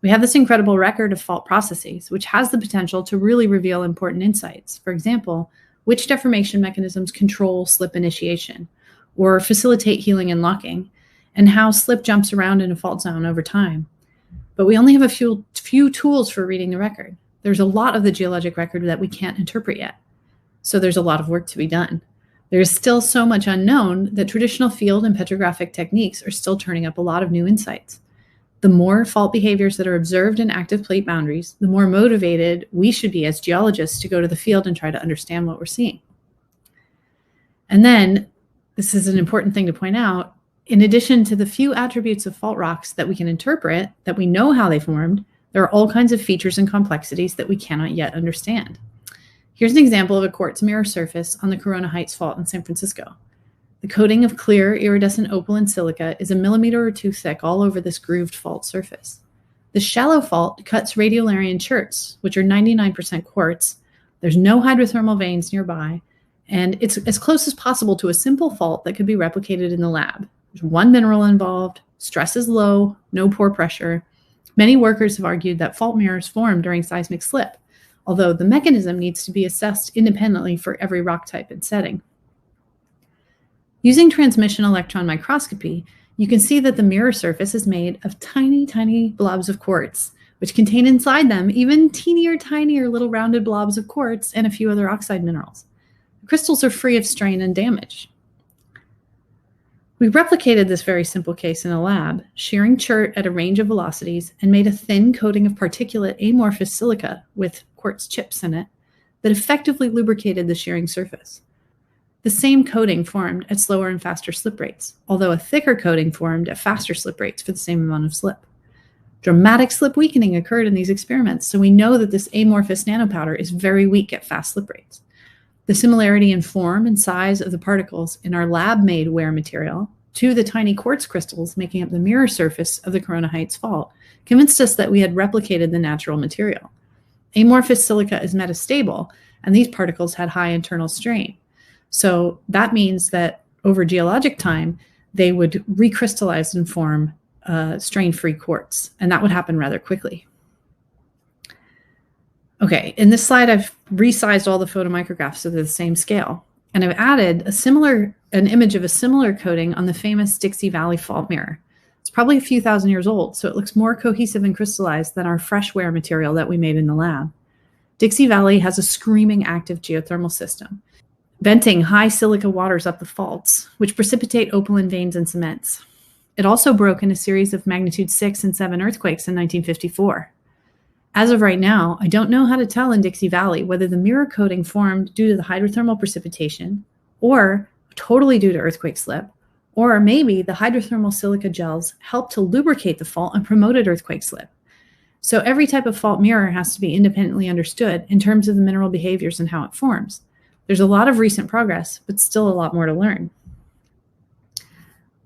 We have this incredible record of fault processes, which has the potential to really reveal important insights. For example, which deformation mechanisms control slip initiation or facilitate healing and locking, and how slip jumps around in a fault zone over time. But we only have a few tools for reading the record. There's a lot of the geologic record that we can't interpret yet. So there's a lot of work to be done. There is still so much unknown that traditional field and petrographic techniques are still turning up a lot of new insights. The more fault behaviors that are observed in active plate boundaries, the more motivated we should be as geologists to go to the field and try to understand what we're seeing. And then, this is an important thing to point out, in addition to the few attributes of fault rocks that we can interpret, that we know how they formed, there are all kinds of features and complexities that we cannot yet understand. Here's an example of a quartz mirror surface on the Corona Heights Fault in San Francisco. The coating of clear iridescent opal and silica is 1 millimeter or 2 thick all over this grooved fault surface. The shallow fault cuts radiolarian cherts, which are 99% quartz. There's no hydrothermal veins nearby, and it's as close as possible to a simple fault that could be replicated in the lab. There's one mineral involved, Stress is low, no pore pressure. Many workers have argued that fault mirrors form during seismic slip, although the mechanism needs to be assessed independently for every rock type and setting. Using transmission electron microscopy, you can see that the mirror surface is made of tiny, tiny blobs of quartz, which contain inside them even tinier little rounded blobs of quartz and a few other oxide minerals. The crystals are free of strain and damage. We replicated this very simple case in a lab, shearing chert at a range of velocities, and made a thin coating of particulate amorphous silica with quartz chips in it that effectively lubricated the shearing surface. The same coating formed at slower and faster slip rates, although a thicker coating formed at faster slip rates for the same amount of slip. Dramatic slip weakening occurred in these experiments, so we know that this amorphous nanopowder is very weak at fast slip rates. The similarity in form and size of the particles in our lab-made wear material to the tiny quartz crystals making up the mirror surface of the Corona Heights fault convinced us that we had replicated the natural material. Amorphous silica is metastable, and these particles had high internal strain. So that means that over geologic time, they would recrystallize and form strain-free quartz, and that would happen rather quickly. Okay, in this slide, I've resized all the photomicrographs to the same scale, and I've added an image of a similar coating on the famous Dixie Valley fault mirror. It's probably a few thousand years old, so it looks more cohesive and crystallized than our fresh wear material that we made in the lab. Dixie Valley has a screaming active geothermal system, venting high silica waters up the faults, which precipitate opaline veins and cements. It also broke in a series of magnitude 6 and 7 earthquakes in 1954. As of right now, I don't know how to tell in Dixie Valley whether the mirror coating formed due to the hydrothermal precipitation, or totally due to earthquake slip, or maybe the hydrothermal silica gels helped to lubricate the fault and promoted earthquake slip. So every type of fault mirror has to be independently understood in terms of the mineral behaviors and how it forms. There's a lot of recent progress, but still a lot more to learn.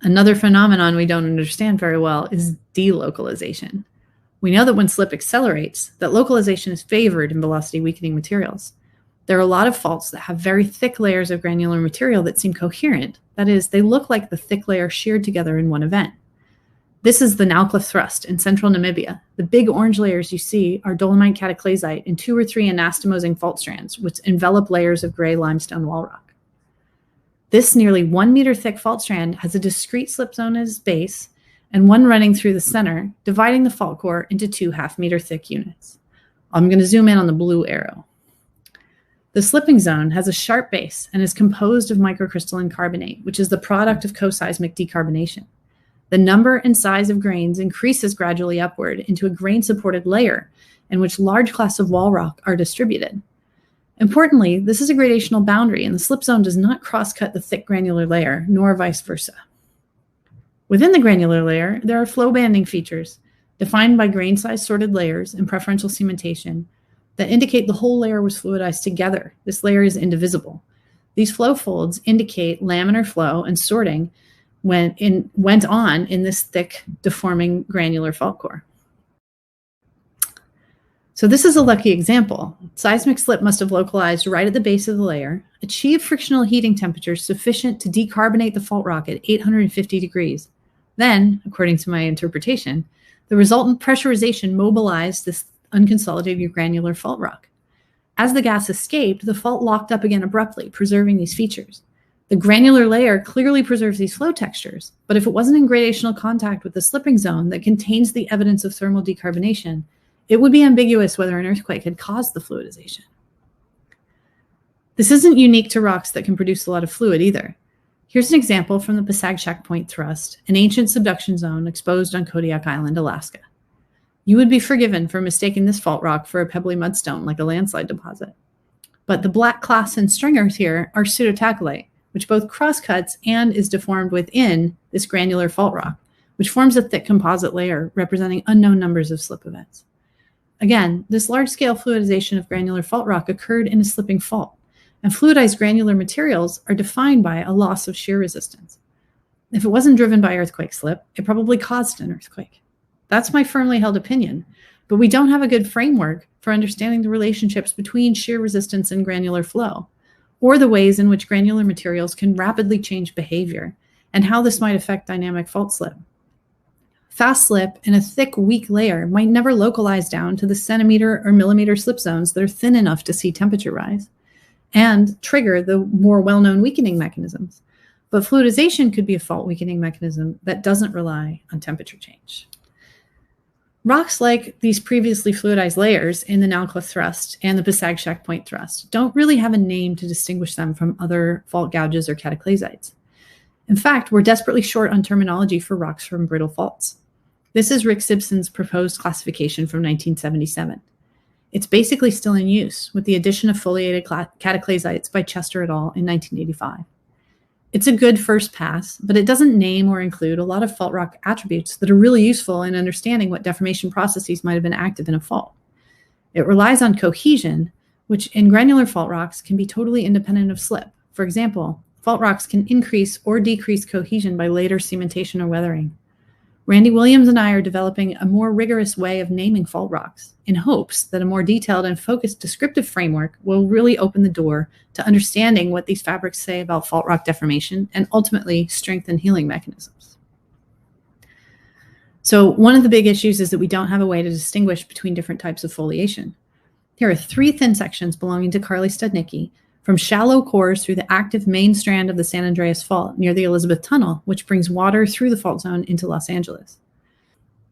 Another phenomenon we don't understand very well is delocalization. We know that when slip accelerates, that localization is favored in velocity weakening materials. There are a lot of faults that have very thick layers of granular material that seem coherent. That is, they look like the thick layer sheared together in one event. This is the Nalcliff Thrust in central Namibia. The big orange layers you see are dolomite cataclysite and 2 or 3 anastomosing fault strands, which envelop layers of gray limestone wall rock. This nearly 1 meter thick fault strand has a discrete slip zone at its base and one running through the center, dividing the fault core into 2 half-meter thick units. I'm going to zoom in on the blue arrow. The slipping zone has a sharp base and is composed of microcrystalline carbonate, which is the product of coseismic decarbonation. The number and size of grains increases gradually upward into a grain-supported layer in which large classes of wall rock are distributed. Importantly, this is a gradational boundary, and the slip zone does not cross-cut the thick granular layer, nor vice versa. Within the granular layer, there are flow banding features, defined by grain size sorted layers and preferential cementation, that indicate the whole layer was fluidized together. This layer is indivisible. These flow folds indicate laminar flow and sorting went on in this thick, deforming granular fault core. So this is a lucky example. Seismic slip must have localized right at the base of the layer, achieved frictional heating temperatures sufficient to decarbonate the fault rock at 850 degrees. Then, according to my interpretation, the resultant pressurization mobilized this unconsolidated granular fault rock. As the gas escaped, the fault locked up again abruptly, preserving these features. The granular layer clearly preserves these flow textures, but if it wasn't in gradational contact with the slipping zone that contains the evidence of thermal decarbonation, it would be ambiguous whether an earthquake had caused the fluidization. This isn't unique to rocks that can produce a lot of fluid either. Here's an example from the Pasagshak Point Thrust, an ancient subduction zone exposed on Kodiak Island, Alaska. You would be forgiven for mistaking this fault rock for a pebbly mudstone like a landslide deposit. But the black clasts and stringers here are pseudotacolite, which both crosscuts and is deformed within this granular fault rock, which forms a thick composite layer representing unknown numbers of slip events. Again, this large-scale fluidization of granular fault rock occurred in a slipping fault, and fluidized granular materials are defined by a loss of shear resistance. If it wasn't driven by earthquake slip, it probably caused an earthquake. That's my firmly held opinion, but we don't have a good framework for understanding the relationships between shear resistance and granular flow, or the ways in which granular materials can rapidly change behavior, and how this might affect dynamic fault slip. Fast slip in a thick, weak layer might never localize down to the centimeter or millimeter slip zones that are thin enough to see temperature rise and trigger the more well-known weakening mechanisms. But fluidization could be a fault weakening mechanism that doesn't rely on temperature change. Rocks like these previously fluidized layers in the Nalcliff Thrust and the Passagshak Point Thrust don't really have a name to distinguish them from other fault gouges or cataclasites. In fact, we're desperately short on terminology for rocks from brittle faults. This is Rick Simpson's proposed classification from 1977. It's basically still in use, with the addition of foliated cataclasites by Chester et al. In 1985. It's a good first pass, but it doesn't name or include a lot of fault rock attributes that are really useful in understanding what deformation processes might have been active in a fault. It relies on cohesion, which in granular fault rocks can be totally independent of slip. For example, fault rocks can increase or decrease cohesion by later cementation or weathering. Randy Williams and I are developing a more rigorous way of naming fault rocks in hopes that a more detailed and focused descriptive framework will really open the door to understanding what these fabrics say about fault rock deformation and ultimately strength and healing mechanisms. So one of the big issues is that we don't have a way to distinguish between different types of foliation. Here are 3 thin sections belonging to Carly Studnicki from shallow cores through the active main strand of the San Andreas Fault near the Elizabeth Tunnel, which brings water through the fault zone into Los Angeles.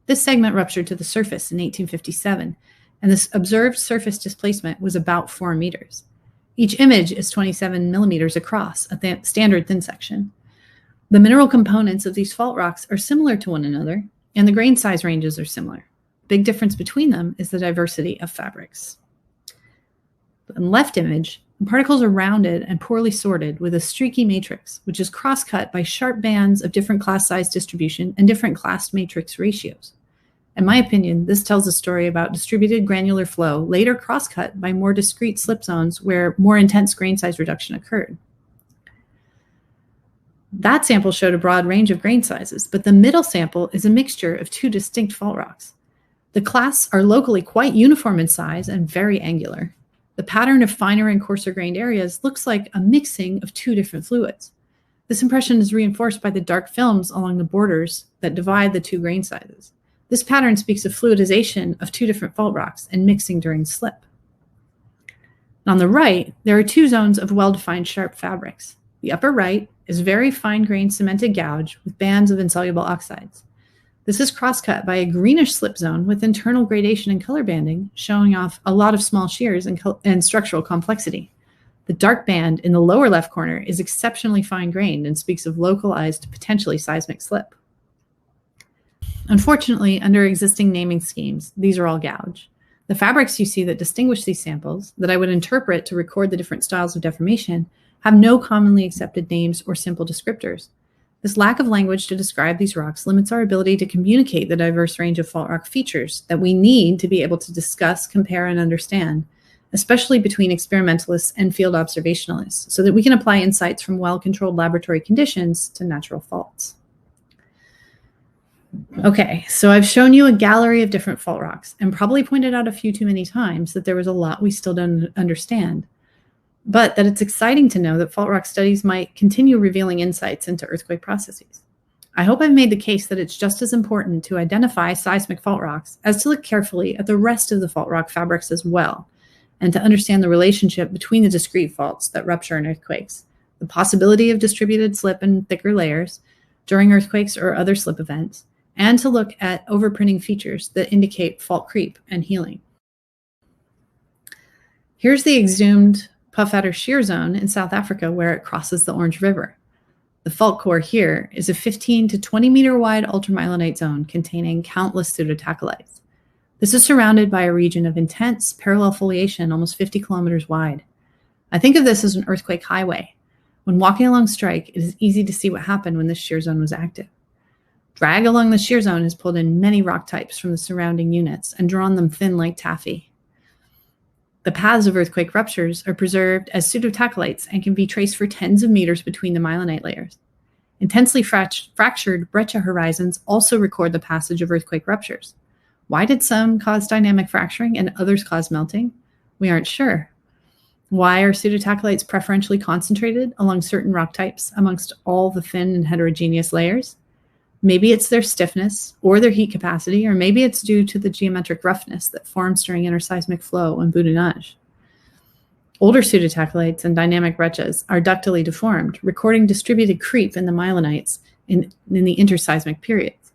This segment ruptured to the surface in 1857, and this observed surface displacement was about 4 meters. Each image is 27 millimeters across, a standard thin section. The mineral components of these fault rocks are similar to one another, and the grain size ranges are similar. Big difference between them is the diversity of fabrics. In the left image, the particles are rounded and poorly sorted with a streaky matrix, which is cross-cut by sharp bands of different class size distribution and different class matrix ratios. In my opinion, this tells a story about distributed granular flow, later cross-cut by more discrete slip zones where more intense grain size reduction occurred. That sample showed a broad range of grain sizes, but the middle sample is a mixture of 2 distinct fault rocks. The clasts are locally quite uniform in size and very angular. The pattern of finer and coarser grained areas looks like a mixing of 2 different fluids. This impression is reinforced by the dark films along the borders that divide the 2 grain sizes. This pattern speaks of fluidization of 2 different fault rocks and mixing during slip. And on the right, there are 2 zones of well-defined sharp fabrics. The upper right is very fine-grained cemented gouge with bands of insoluble oxides. This is cross-cut by a greenish slip zone with internal gradation and color banding, showing off a lot of small shears and structural complexity. The dark band in the lower left corner is exceptionally fine-grained and speaks of localized, potentially seismic slip. Unfortunately, under existing naming schemes, these are all gouge. The fabrics you see that distinguish these samples, that I would interpret to record the different styles of deformation, have no commonly accepted names or simple descriptors. This lack of language to describe these rocks limits our ability to communicate the diverse range of fault rock features that we need to be able to discuss, compare, and understand, especially between experimentalists and field observationalists, so that we can apply insights from well-controlled laboratory conditions to natural faults. Okay, so I've shown you a gallery of different fault rocks and probably pointed out a few too many times that there was a lot we still don't understand, but that it's exciting to know that fault rock studies might continue revealing insights into earthquake processes. I hope I've made the case that it's just as important to identify seismic fault rocks as to look carefully at the rest of the fault rock fabrics as well, and to understand the relationship between the discrete faults that rupture in earthquakes, the possibility of distributed slip in thicker layers during earthquakes or other slip events, and to look at overprinting features that indicate fault creep and healing. Here's the exhumed Pufadder shear zone in South Africa where it crosses the Orange River. The fault core here is a 15 to 20 meter wide ultramyelinite zone containing countless pseudotacholites. This is surrounded by a region of intense parallel foliation almost 50 kilometers wide. I think of this as an earthquake highway. When walking along strike, it is easy to see what happened when this shear zone was active. Drag along the shear zone has pulled in many rock types from the surrounding units and drawn them thin like taffy. The paths of earthquake ruptures are preserved as pseudotacholites and can be traced for tens of meters between the myelinite layers. Intensely fractured breccia horizons also record the passage of earthquake ruptures. Why did some cause dynamic fracturing and others cause melting? We aren't sure. Why are pseudotacholites preferentially concentrated along certain rock types amongst all the thin and heterogeneous layers? Maybe it's their stiffness or their heat capacity, or maybe it's due to the geometric roughness that forms during interseismic flow and boudinage. Older pseudotachelites and dynamic breccias are ductily deformed, recording distributed creep in the myelonites in the interseismic periods.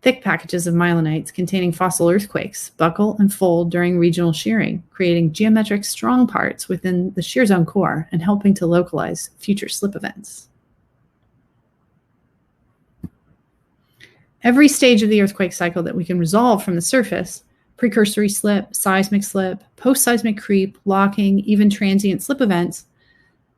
Thick packages of myelonites containing fossil earthquakes buckle and fold during regional shearing, creating geometric strong parts within the shear zone core and helping to localize future slip events. Every stage of the earthquake cycle that we can resolve from the surface, precursory slip, seismic slip, post-seismic creep, locking, even transient slip events,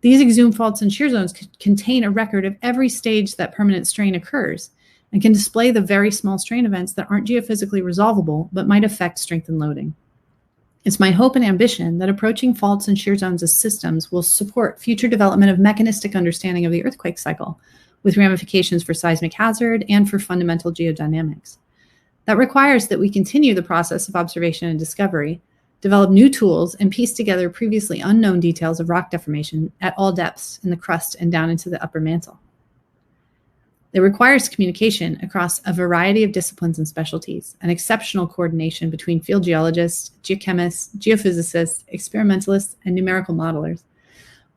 these exhumed faults and shear zones contain a record of every stage that permanent strain occurs and can display the very small strain events that aren't geophysically resolvable but might affect strength and loading. It's my hope and ambition that approaching faults and shear zones as systems will support future development of mechanistic understanding of the earthquake cycle, with ramifications for seismic hazard and for fundamental geodynamics. That requires that we continue the process of observation and discovery, develop new tools, and piece together previously unknown details of rock deformation at all depths in the crust and down into the upper mantle. It requires communication across a variety of disciplines and specialties, and exceptional coordination between field geologists, geochemists, geophysicists, experimentalists, and numerical modelers,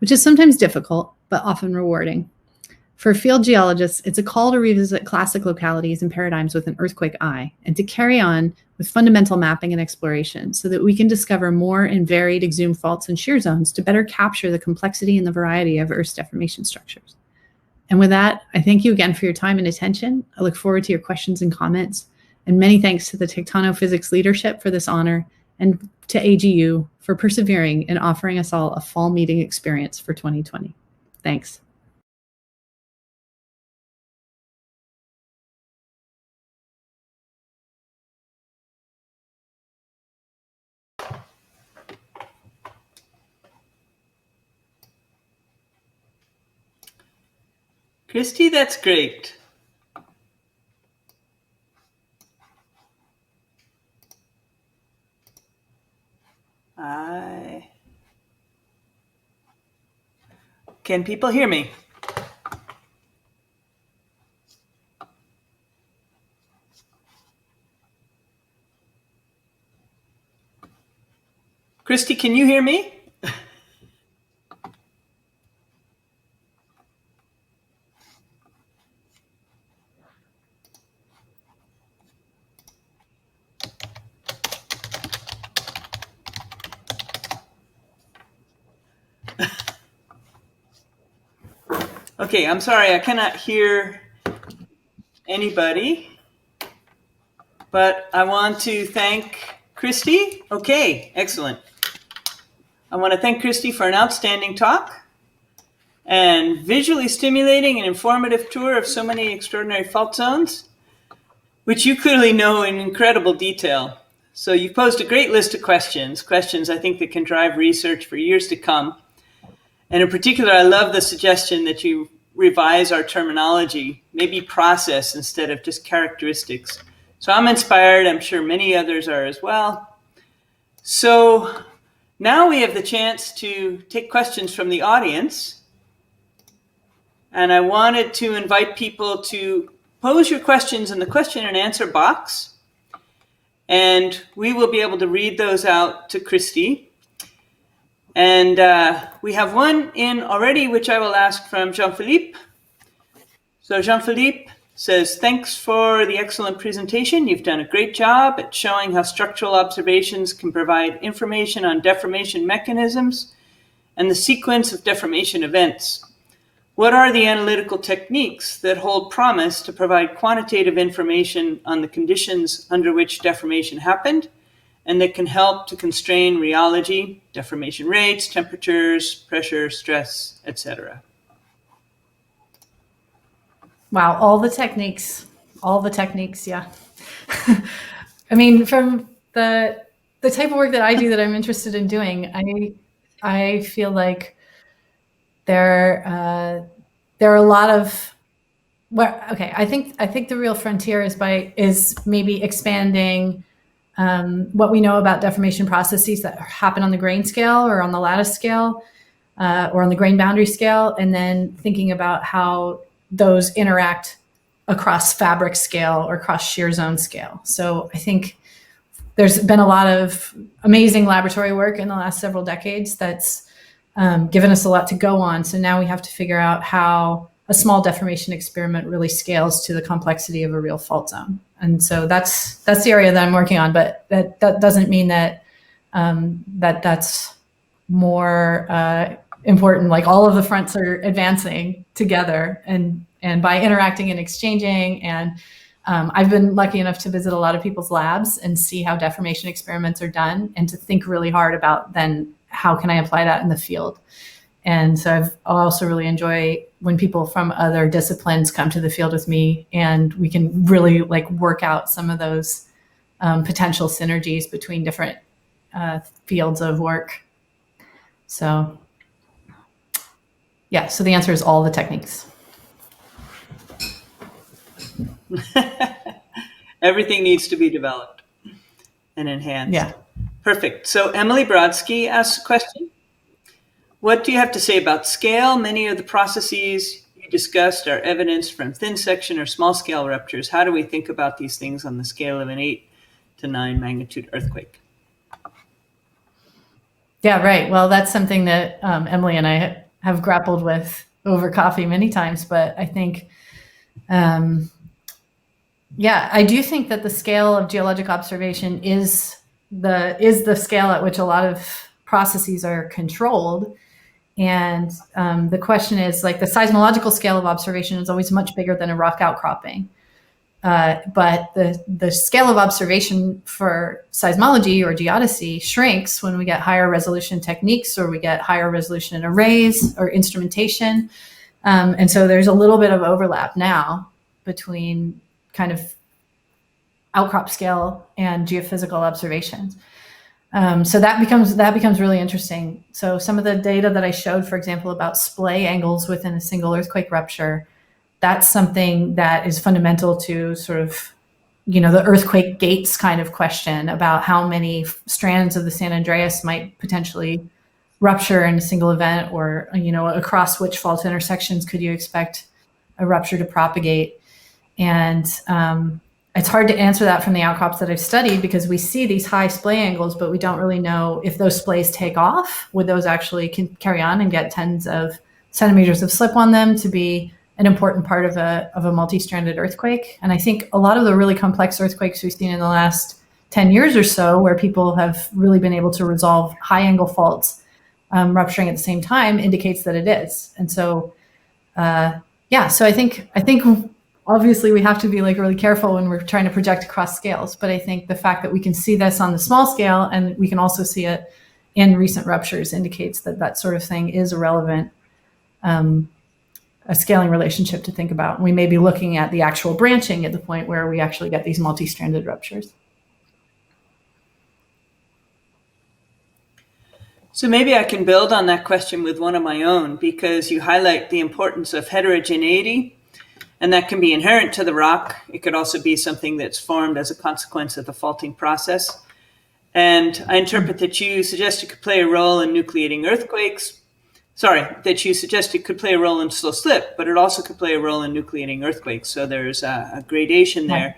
which is sometimes difficult, but often rewarding. For field geologists, it's a call to revisit classic localities and paradigms with an earthquake eye, and to carry on with fundamental mapping and exploration so that we can discover more and varied exhumed faults and shear zones to better capture the complexity and the variety of Earth's deformation structures. And with that, I thank you again for your time and attention. I look forward to your questions and comments, and many thanks to the Tectonophysics leadership for this honor, and to AGU for persevering and offering us all a fall meeting experience for 2020. Thanks. Christie, that's great. Can people hear me? Christie, can you hear me? Okay, I'm sorry, I cannot hear anybody, but I want to thank Christie. Okay, excellent. I want to thank Christie for an outstanding talk and visually stimulating and informative tour of so many extraordinary fault zones, which you clearly know in incredible detail. So you've posed a great list of questions I think that can drive research for years to come. And in particular, I love the suggestion that you revise our terminology, maybe process instead of just characteristics. So I'm inspired. I'm sure many others are as well. So now we have the chance to take questions from the audience. And I wanted to invite people to pose your questions in the question and answer box. And we will be able to read those out to Christie. And we have one in already, which I will ask from Jean-Philippe. So Jean-Philippe says, thanks for the excellent presentation. You've done a great job at showing how structural observations can provide information on deformation mechanisms and the sequence of deformation events. What are the analytical techniques that hold promise to provide quantitative information on the conditions under which deformation happened, and that can help to constrain rheology, deformation rates, temperatures, pressure, stress, etc.? Wow, all the techniques, yeah. I mean, from the type of work that I do that I'm interested in doing, I feel like there are a lot of, well, okay, I think the real frontier is maybe expanding what we know about deformation processes that happen on the grain scale or on the lattice scale or on the grain boundary scale, and then thinking about how those interact across fabric scale or across shear zone scale. So I think there's been a lot of amazing laboratory work in the last several decades that's given us a lot to go on. So now we have to figure out how a small deformation experiment really scales to the complexity of a real fault zone. And so that's the area that I'm working on, but that doesn't mean that that's more important. Like all of the fronts are advancing together and by interacting and exchanging. And I've been lucky enough to visit a lot of people's labs and see how deformation experiments are done and to think really hard about then how can I apply that in the field. And so I also really enjoy when people from other disciplines come to the field with me and we can really like work out some of those potential synergies between different fields of work. So yeah, so the answer is all the techniques. Everything needs to be developed and enhanced. Yeah. Perfect. So Emily Brodsky asks a question. What do you have to say about scale? Many of the processes you discussed are evidenced from thin section or small scale ruptures. How do we think about these things on the scale of an 8 to 9 magnitude earthquake? Yeah, right. Well, that's something that Emily and I have grappled with over coffee many times, but I think, I do think that the scale of geologic observation is the scale at which a lot of processes are controlled. And the question is, like, the seismological scale of observation is always much bigger than a rock outcropping. But the scale of observation for seismology or geodesy shrinks when we get higher resolution techniques or we get higher resolution arrays or instrumentation. And so there's a little bit of overlap now between kind of outcrop scale and geophysical observations. So that becomes really interesting. So some of the data that I showed, for example, about splay angles within a single earthquake rupture, that's something that is fundamental to sort of, the earthquake gates kind of question about how many strands of the San Andreas might potentially rupture in a single event, or, across which fault intersections could you expect a rupture to propagate. And it's hard to answer that from the outcrops that I've studied because we see these high splay angles, but we don't really know if those splays take off. Would those actually carry on and get tens of centimeters of slip on them to be an important part of a multi-stranded earthquake? And I think a lot of the really complex earthquakes we've seen in the last 10 years or so, where people have really been able to resolve high angle faults rupturing at the same time, indicates that it is. And so, so I think obviously we have to be really careful when we're trying to project across scales. But I think the fact that we can see this on the small scale and we can also see it in recent ruptures indicates that that sort of thing is a relevant a scaling relationship to think about. And we may be looking at the actual branching at the point where we actually get these multi-stranded ruptures. So maybe I can build on that question with one of my own, because you highlight the importance of heterogeneity, and that can be inherent to the rock. It could also be something that's formed as a consequence of the faulting process. And I interpret that you suggest it could play a role in nucleating earthquakes. That you suggest it could play a role in slow slip, but it also could play a role in nucleating earthquakes. So there's a gradation there.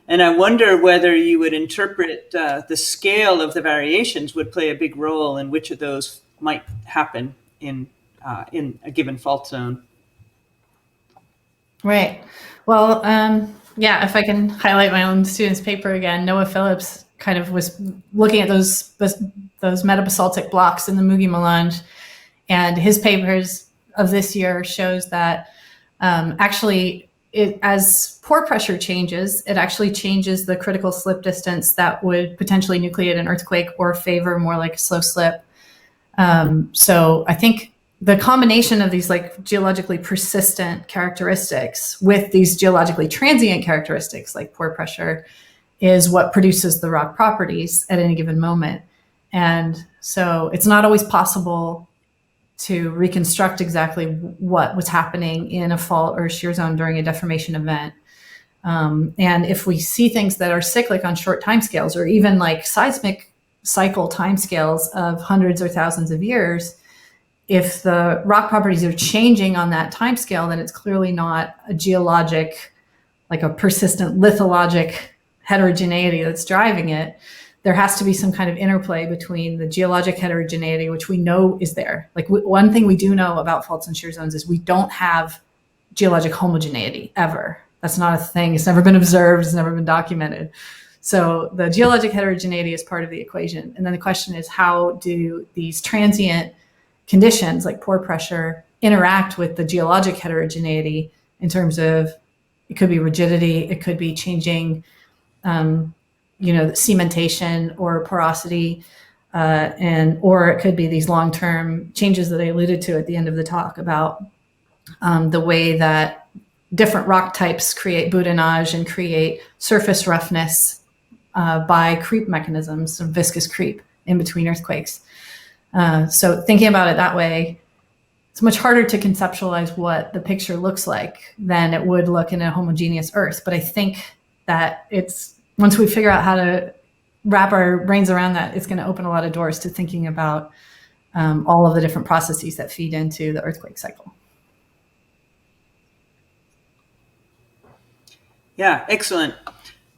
And I wonder whether you would interpret the scale of the variations would play a big role in which of those might happen in a given fault zone. Right. Well, if I can highlight my own student's paper again, Noah Phillips kind of was looking at those metabasaltic blocks in the Mugi mélange, and his papers of this year shows that actually, as pore pressure changes, it actually changes the critical slip distance that would potentially nucleate an earthquake or favor more like a slow slip. So I think the combination of these geologically persistent characteristics with these geologically transient characteristics like pore pressure is what produces the rock properties at any given moment. And so it's not always possible to reconstruct exactly what was happening in a fault or a shear zone during a deformation event. And if we see things that are cyclic on short timescales, or even seismic cycle timescales of hundreds or thousands of years, if the rock properties are changing on that timescale, then it's clearly not a geologic like a persistent lithologic heterogeneity that's driving it, there has to be some kind of interplay between the geologic heterogeneity, which we know is there. Like one thing we do know about faults and shear zones is we don't have geologic homogeneity ever. That's not a thing. It's never been observed. It's never been documented. So the geologic heterogeneity is part of the equation. And then the question is, how do these transient conditions like pore pressure interact with the geologic heterogeneity in terms of, it could be rigidity, it could be changing, cementation or porosity, or it could be these long-term changes that I alluded to at the end of the talk about the way that different rock types create boudinage and create surface roughness by creep mechanisms, some viscous creep in between earthquakes. So thinking about it that way, it's much harder to conceptualize what the picture looks like than it would look in a homogeneous Earth. But I think that once we figure out how to wrap our brains around that, it's going to open a lot of doors to thinking about all of the different processes that feed into the earthquake cycle. Yeah, excellent.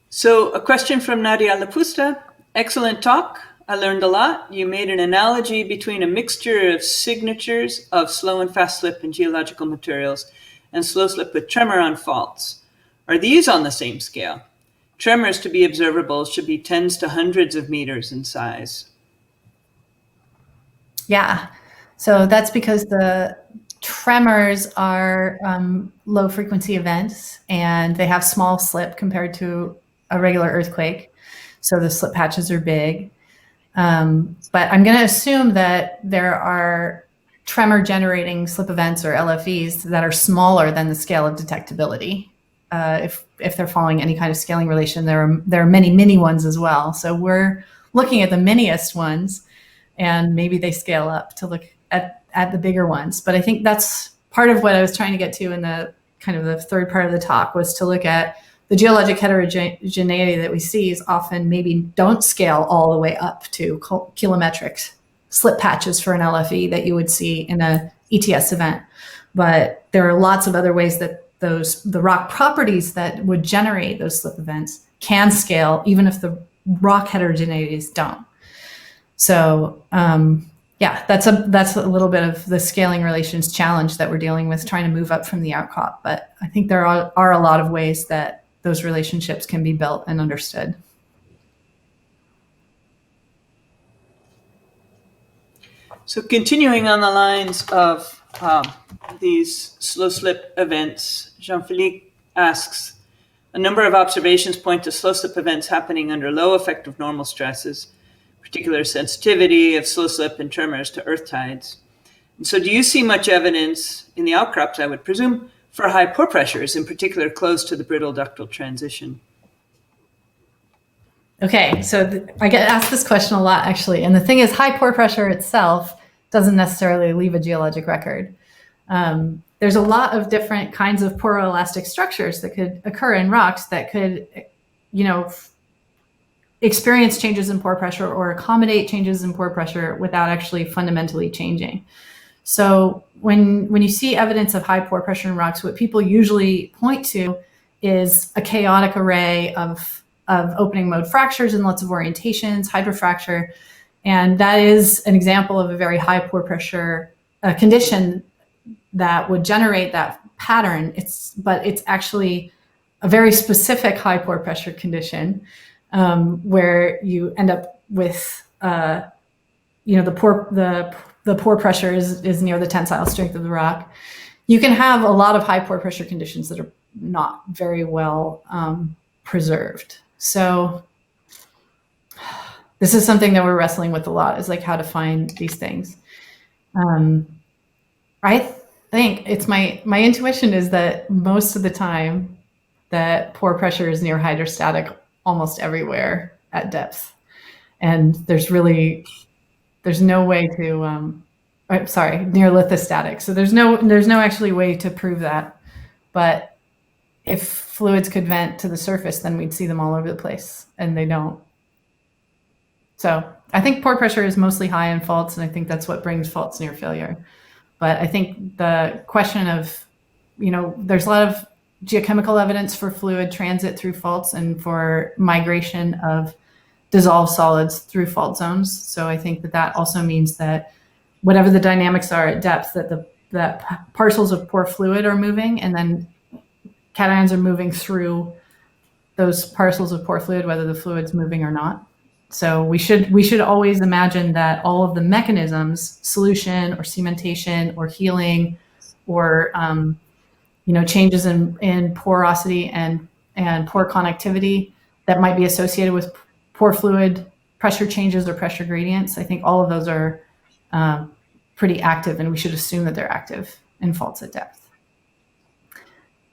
So a question from Nadia Lapusta. Excellent talk. I learned a lot. You made an analogy between a mixture of signatures of slow and fast slip in geological materials and slow slip with tremor on faults. Are these on the same scale? Tremors to be observable should be tens to hundreds of meters in size. Yeah, so that's because the tremors are low frequency events and they have small slip compared to a regular earthquake. So the slip patches are big. But I'm going to assume that there are tremor generating slip events or LFEs that are smaller than the scale of detectability. If they're following any kind of scaling relation, there are many mini ones as well. So we're looking at the miniest ones, and maybe they scale up to look at the bigger ones. But I think that's part of what I was trying to get to in the kind of the third part of the talk, was to look at the geologic heterogeneity that we see is often maybe don't scale all the way up to kilometric slip patches for an LFE that you would see in a ETS event. But there are lots of other ways that the rock properties that would generate those slip events can scale, even if the rock heterogeneities don't. So yeah, that's a little bit of the scaling relations challenge that we're dealing with, trying to move up from the outcrop. But I think there are a lot of ways that those relationships can be built and understood. So continuing on the lines of these slow slip events, Jean-Philippe asks, a number of observations point to slow slip events happening under low effective normal stresses, particular sensitivity of slow slip and tremors to earth tides. And so do you see much evidence in the outcrops, I would presume, for high pore pressures, in particular close to the brittle ductile transition? Okay, so I get asked this question a lot, actually. And the thing is, high pore pressure itself doesn't necessarily leave a geologic record. There's a lot of different kinds of poroelastic structures that could occur in rocks that could, experience changes in pore pressure or accommodate changes in pore pressure without actually fundamentally changing. So when you see evidence of high pore pressure in rocks, what people usually point to is a chaotic array of opening mode fractures and lots of orientations, hydrofracture. And that is an example of a very high pore pressure condition that would generate that pattern. But it's actually a very specific high pore pressure condition where you end up with, the pore pressure is near the tensile strength of the rock. You can have a lot of high pore pressure conditions that are not very well preserved. So this is something that we're wrestling with a lot, is like how to find these things. I think it's my intuition is that most of the time that pore pressure is near hydrostatic almost everywhere at depth. And there's no way to, near lithostatic. So there's no actually way to prove that. But if fluids could vent to the surface, then we'd see them all over the place, and they don't. So I think pore pressure is mostly high in faults, and I think that's what brings faults near failure. But I think the question of, there's a lot of geochemical evidence for fluid transit through faults and for migration of dissolved solids through fault zones. So I think that also means that whatever the dynamics are at depth, that parcels of pore fluid are moving, and then cations are moving through those parcels of pore fluid, whether the fluid's moving or not. So we should always imagine that all of the mechanisms, solution or cementation or healing or changes in porosity and pore connectivity that might be associated with pore fluid pressure changes or pressure gradients. I think all of those are pretty active, and we should assume that they're active in faults at depth.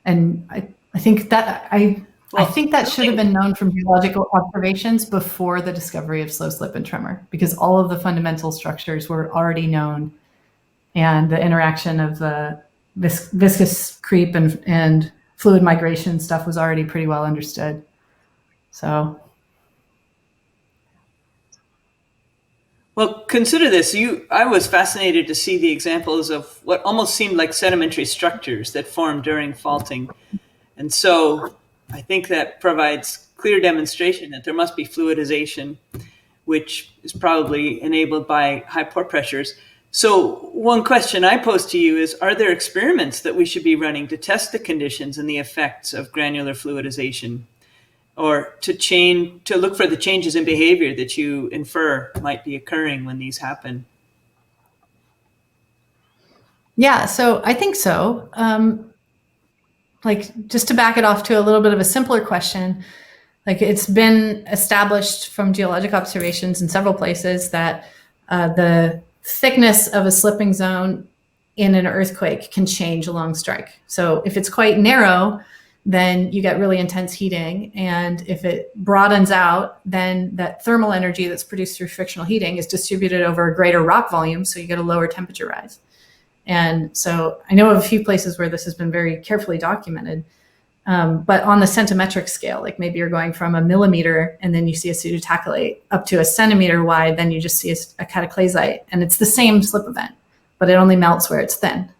And I think that should have been known from geological observations before the discovery of slow slip and tremor, because all of the fundamental structures were already known, and the interaction of the viscous creep and fluid migration stuff was already pretty well understood. So. Well, consider this. I was fascinated to see the examples of what almost seemed like sedimentary structures that formed during faulting. And so I think that provides clear demonstration that there must be fluidization, which is probably enabled by high pore pressures. So one question I pose to you is, are there experiments that we should be running to test the conditions and the effects of granular fluidization, or to look for the changes in behavior that you infer might be occurring when these happen? Yeah, so I think so. Just to back it off to a little bit of a simpler question, it's been established from geologic observations in several places that the thickness of a slipping zone in an earthquake can change along strike. So if it's quite narrow, then you get really intense heating. And if it broadens out, then that thermal energy that's produced through frictional heating is distributed over a greater rock volume, so you get a lower temperature rise. And so I know of a few places where this has been very carefully documented. But on the centimetric scale, maybe you're going from a millimeter and then you see a pseudotactylate up to a centimeter wide, then you just see a cataclysite, and it's the same slip event, but it only melts where it's thin.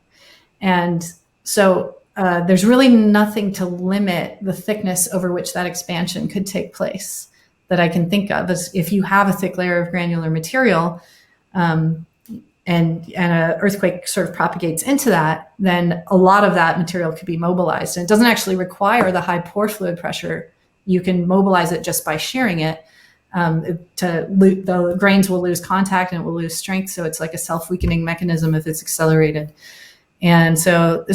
And so there's really nothing to limit the thickness over which that expansion could take place that I can think of. As if you have a thick layer of granular material, and an earthquake sort of propagates into that, then a lot of that material could be mobilized. And it doesn't actually require the high pore fluid pressure. You can mobilize it just by shearing it. The grains will lose contact and it will lose strength. So it's like a self-weakening mechanism if it's accelerated. And so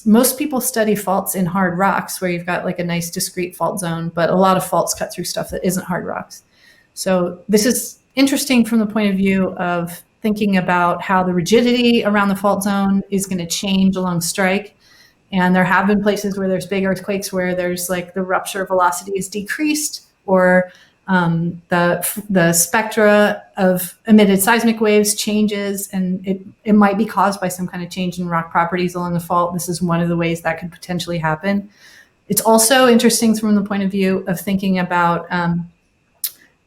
most people study faults in hard rocks where you've got a nice discrete fault zone, but a lot of faults cut through stuff that isn't hard rocks. So this is interesting from the point of view of thinking about how the rigidity around the fault zone is going to change along strike. And there have been places where there's big earthquakes where there's the rupture velocity is decreased, or the spectra of emitted seismic waves changes, and it might be caused by some kind of change in rock properties along the fault. This is one of the ways that could potentially happen. It's also interesting from the point of view of thinking about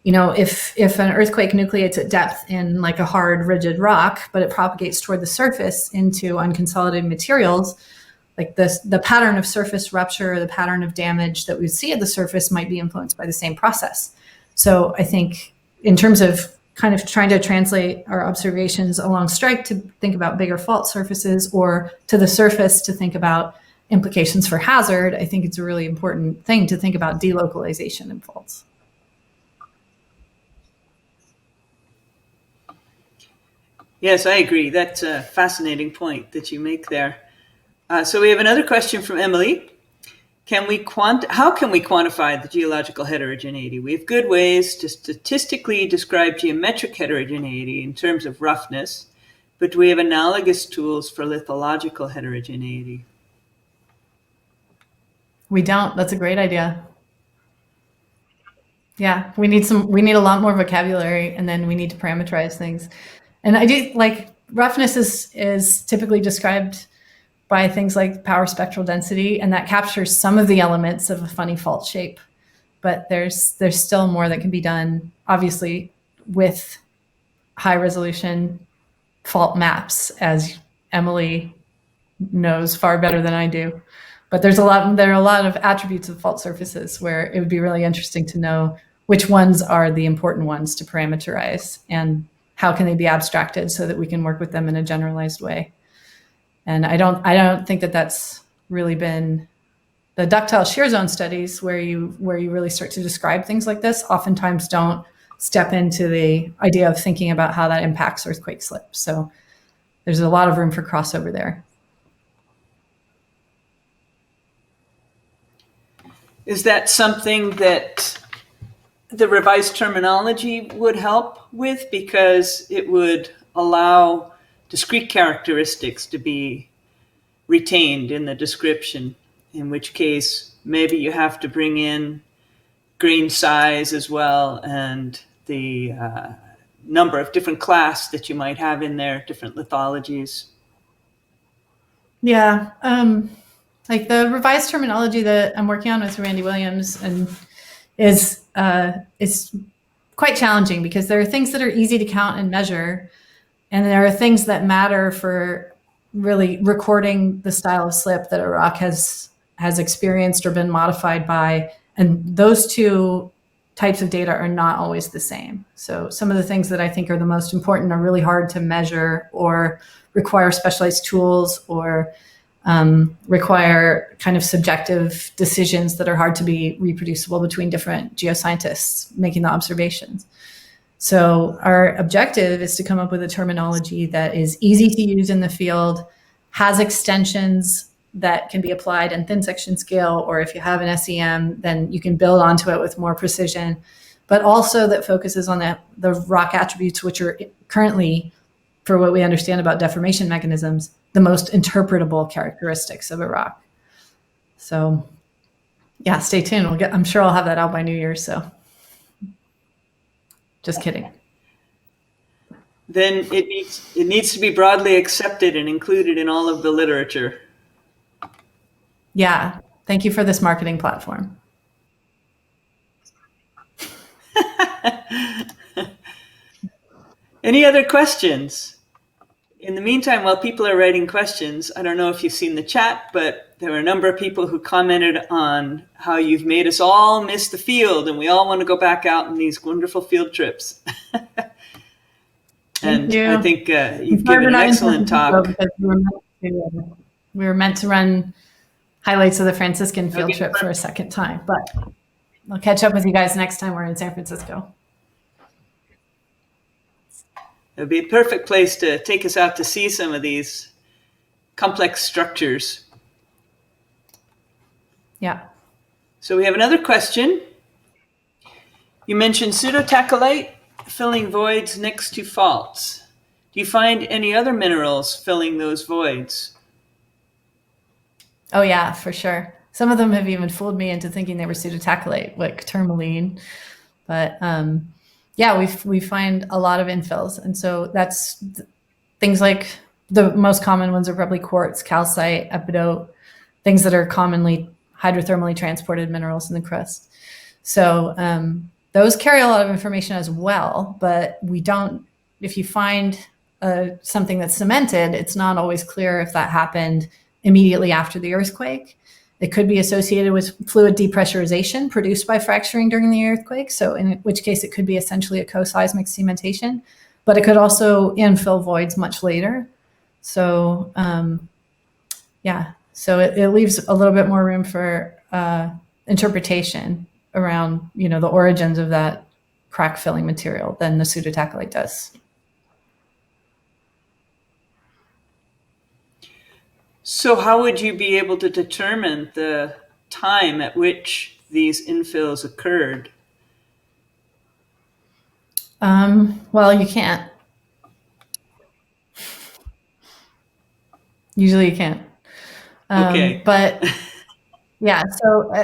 if an earthquake nucleates at depth in a hard, rigid rock, but it propagates toward the surface into unconsolidated materials, the pattern of surface rupture or the pattern of damage that we see at the surface might be influenced by the same process. So I think in terms of kind of trying to translate our observations along strike to think about bigger fault surfaces, or to the surface to think about implications for hazard, I think it's a really important thing to think about delocalization in faults. Yes, I agree. That's a fascinating point that you make there. So we have another question from Emily. How can we quantify the geological heterogeneity? We have good ways to statistically describe geometric heterogeneity in terms of roughness, but do we have analogous tools for lithological heterogeneity? We don't. That's a great idea. Yeah, we need a lot more vocabulary, and then we need to parameterize things. And I do roughness is typically described by things like power spectral density, and that captures some of the elements of a funny fault shape. But there's still more that can be done, obviously, with high resolution fault maps, as Emily knows far better than I do. But there are a lot of attributes of fault surfaces where it would be really interesting to know which ones are the important ones to parameterize and how can they be abstracted so that we can work with them in a generalized way. And I don't think that that's really been the ductile shear zone studies where you really start to describe things like this oftentimes don't step into the idea of thinking about how that impacts earthquake slip. So there's a lot of room for crossover there. Is that something that the revised terminology would help with, because it would allow discrete characteristics to be retained in the description, in which case maybe you have to bring in grain size as well and the number of different class that you might have in there, different lithologies. Yeah. Like the revised terminology that I'm working on with Randy Williams and is quite challenging because there are things that are easy to count and measure, and there are things that matter for really recording the style of slip that a rock has experienced or been modified by, and those two types of data are not always the same. So some of the things that I think are the most important are really hard to measure or require specialized tools or require kind of subjective decisions that are hard to be reproducible between different geoscientists making the observations. So our objective is to come up with a terminology that is easy to use in the field, has extensions that can be applied in thin section scale, or if you have an SEM, then you can build onto it with more precision, but also that focuses on the rock attributes, which are currently, for what we understand about deformation mechanisms, the most interpretable characteristics of a rock. So yeah, stay tuned. I'm sure I'll have that out by New Year's, so just kidding. Then it needs to be broadly accepted and included in all of the literature. Yeah, thank you for this marketing platform. Any other questions? In the meantime, while people are writing questions, I don't know if you've seen the chat, but there were a number of people who commented on how you've made us all miss the field and we all want to go back out on these wonderful field trips. And I think you've given an excellent talk. We were meant to run highlights of the Franciscan field trip for a second time, but I'll catch up with you guys next time we're in San Francisco. It would be a perfect place to take us out to see some of these complex structures. Yeah. So we have another question. You mentioned pseudotachyllite filling voids next to faults. Do you find any other minerals filling those voids? Oh yeah, for sure. Some of them have even fooled me into thinking they were pseudotachyllite, like tourmaline. But yeah, we find a lot of infills. And so that's things like the most common ones are probably quartz, calcite, epidote, things that are commonly hydrothermally transported minerals in the crust. So those carry a lot of information as well, but we don't, if you find something that's cemented, it's not always clear if that happened immediately after the earthquake. It could be associated with fluid depressurization produced by fracturing during the earthquake. So in which case it could be essentially a co-seismic cementation, but it could also infill voids much later. So yeah, so it leaves a little bit more room for interpretation around, you know, the origins of that crack filling material than the pseudotachyllite does. So how would you be able to determine the time at which these infills occurred? Well, you can't. Usually you can't. Okay. But yeah, so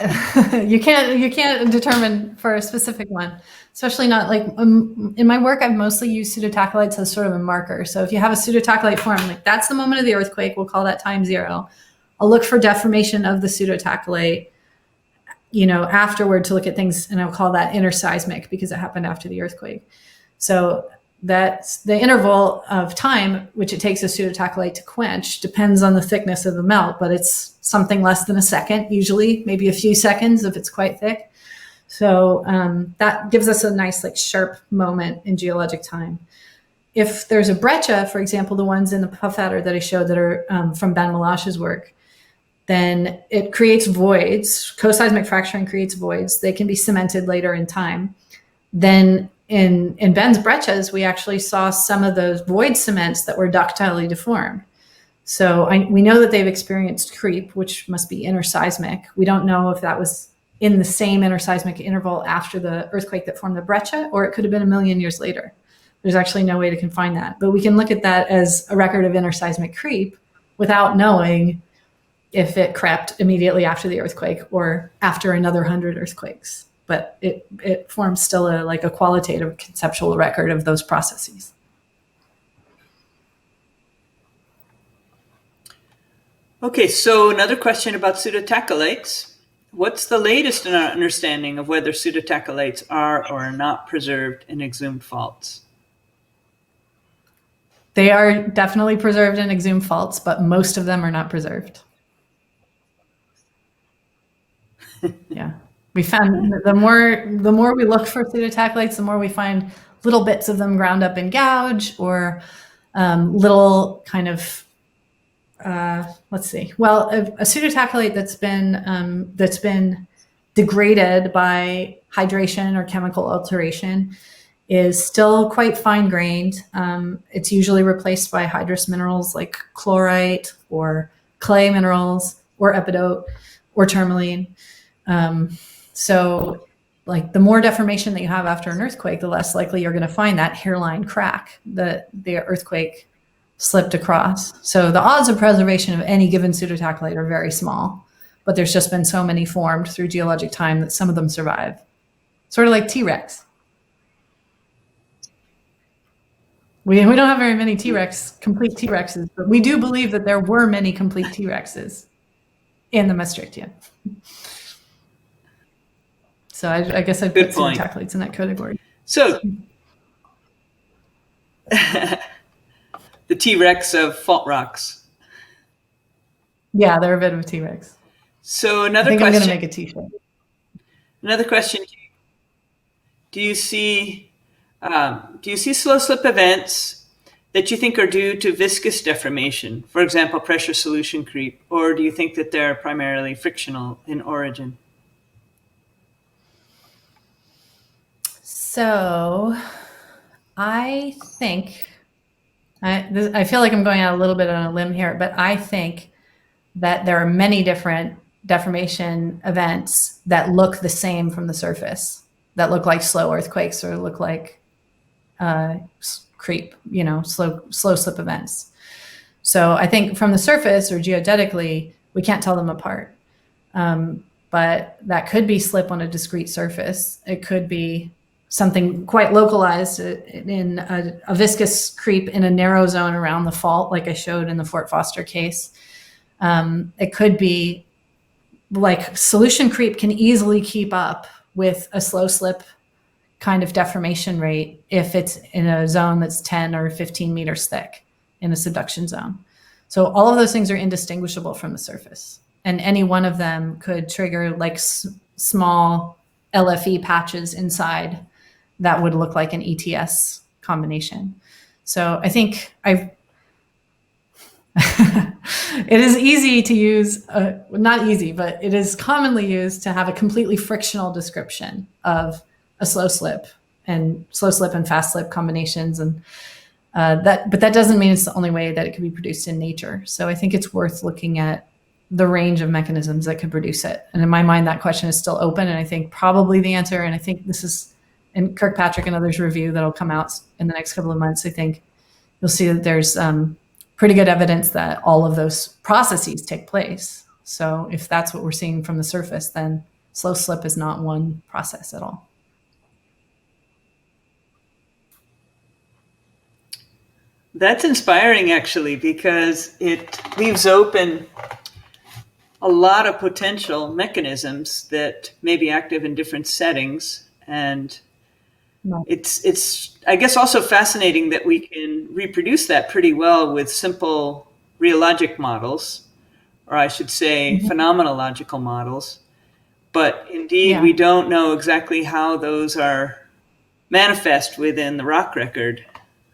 you can't determine for a specific one, especially not like in my work, I've mostly used pseudotachylites as sort of a marker. So if you have a pseudotachyllite form, like that's the moment of the earthquake, we'll call that time 0. I'll look for deformation of the pseudotachyllite, you know, afterward to look at things, and I'll call that interseismic because it happened after the earthquake. So that the interval of time which it takes a pseudotactylite to quench depends on the thickness of the melt, but it's something less than a second, usually, maybe a few seconds if it's quite thick. So that gives us a nice like sharp moment in geologic time. If there's a breccia, for example, the ones in the puff adder that I showed that are from Ben Melange's work, then it creates voids. Co-seismic fracturing creates voids. They can be cemented later in time. Then in Ben's breccias, we actually saw some of those void cements that were ductilely deformed. So we know that they've experienced creep, which must be interseismic. We don't know if that was in the same interseismic interval after the earthquake that formed the breccia, or it could have been a million years later. There's actually no way to confine that. But we can look at that as a record of interseismic creep without knowing if it crept immediately after the earthquake or after another 100 earthquakes. But it forms still a qualitative conceptual record of those processes. Okay, so another question about pseudotachylites. What's the latest in our understanding of whether pseudotachylites are or are not preserved in exhumed faults? They are definitely preserved in exhumed faults, but most of them are not preserved. Yeah. We found the more we look for pseudotachylites, the more we find little bits of them ground up in gouge or little kind of, let's see. Well, a pseudotachylite that's been degraded by hydration or chemical alteration is still quite fine-grained. It's usually replaced by hydrous minerals like chlorite or clay minerals or epidote or tourmaline. So like the more deformation that you have after an earthquake, the less likely you're going to find that hairline crack that the earthquake slipped across. So the odds of preservation of any given pseudotachylite are very small, but there's just been so many formed through geologic time that some of them survive. Sort of like T-Rex. We don't have very many complete T-Rexes, but we do believe that there were many complete T-Rexes in the Maastrichtian. So I guess I'd put pseudotachylites in that category. So the T-Rex of fault rocks. Yeah, they're a bit of a T-Rex. So another I think question. I'm going to make a T-shirt. Another question. Do you see slow slip events that you think are due to viscous deformation, for example, pressure solution creep, or do you think that they're primarily frictional in origin? So I think, I feel like I'm going out a little bit on a limb here, but I think that there are many different deformation events that look the same from the surface, that look like slow earthquakes or look like creep, slow slip events. So I think from the surface or geodetically, we can't tell them apart. But that could be slip on a discrete surface. It could be something quite localized in a viscous creep in a narrow zone around the fault, like I showed in the Fort Foster case. It could be like solution creep can easily keep up with a slow slip kind of deformation rate if it's in a zone that's 10 or 15 meters thick in a subduction zone. So all of those things are indistinguishable from the surface. And any one of them could trigger like small LFE patches inside that would look like an ETS combination. So I think it is easy to use, not easy, but it is commonly used to have a completely frictional description of a slow slip and fast slip combinations. And but that doesn't mean it's the only way that it can be produced in nature. So I think it's worth looking at the range of mechanisms that could produce it. And in my mind, that question is still open. And I think probably the answer, and I think this is in Kirkpatrick and others' review that'll come out in the next couple of months, I think you'll see that there's pretty good evidence that all of those processes take place. So if that's what we're seeing from the surface, then slow slip is not one process at all. That's inspiring, actually, because it leaves open a lot of potential mechanisms that may be active in different settings. And No. It's I guess also fascinating that we can reproduce that pretty well with simple rheologic models, or I should say phenomenological models. But indeed, we don't know exactly how those are manifest within the rock record.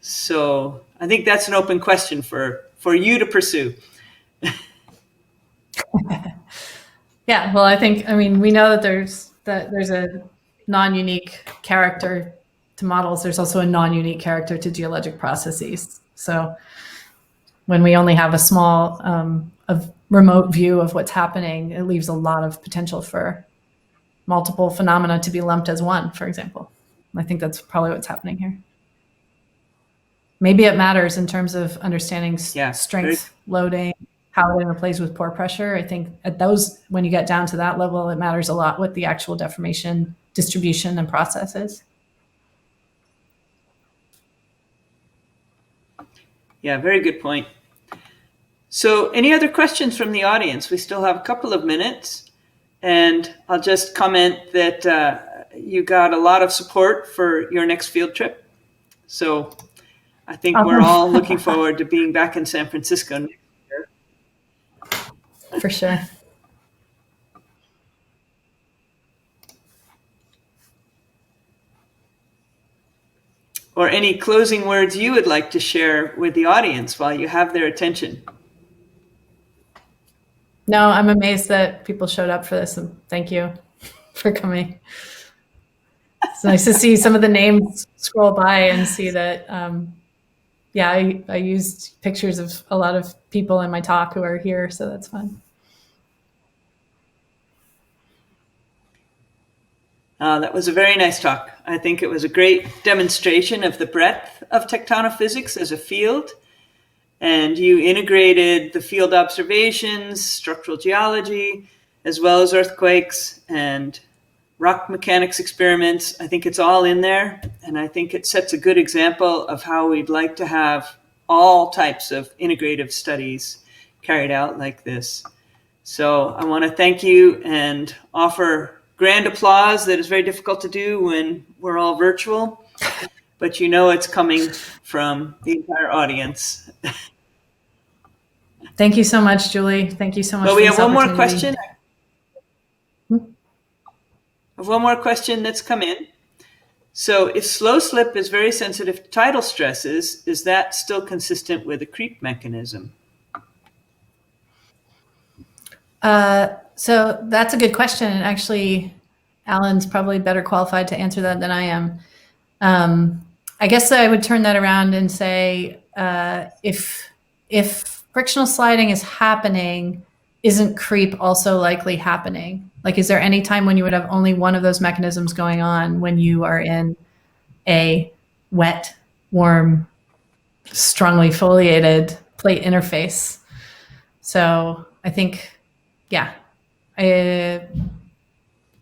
So I think that's an open question for you to pursue. Yeah, well, I mean, we know that there's a non-unique character to models. There's also a non-unique character to geologic processes. So when we only have a small, remote view of what's happening, it leaves a lot of potential for multiple phenomena to be lumped as one, for example. I think that's probably what's happening here. Maybe it matters in terms of understanding strength, loading, how it interplays with pore pressure. I think at those, when you get down to that level, it matters a lot what the actual deformation distribution and process is. Yeah, very good point. So any other questions from the audience? We still have a couple of minutes, and I'll just comment that you got a lot of support for your next field trip. So I think we're all looking forward to being back in San Francisco next year. For sure. Or any closing words you would like to share with the audience while you have their attention? No, I'm amazed that people showed up for this, and thank you for coming. It's nice to see some of the names scroll by and see that, I used pictures of a lot of people in my talk who are here, so that's fun. That was a very nice talk. I think it was a great demonstration of the breadth of tectonophysics as a field. And you integrated the field observations, structural geology, as well as earthquakes and rock mechanics experiments. I think it's all in there. And I think it sets a good example of how we'd like to have all types of integrative studies carried out like this. So I want to thank you and offer grand applause that is very difficult to do when we're all virtual, but you know it's coming from the entire audience. Thank you so much, Julie. Thank you so much. Well, we have one more opportunity. question. I have one more question that's come in. So if slow slip is very sensitive to tidal stresses, is that still consistent with a creep mechanism? So that's a good question. And actually, Alan's probably better qualified to answer that than I am. I guess I would turn that around and say, if frictional sliding is happening, isn't creep also likely happening? Like, is there any time when you would have only one of those mechanisms going on when you are in a wet, warm, strongly foliated plate interface? So I think,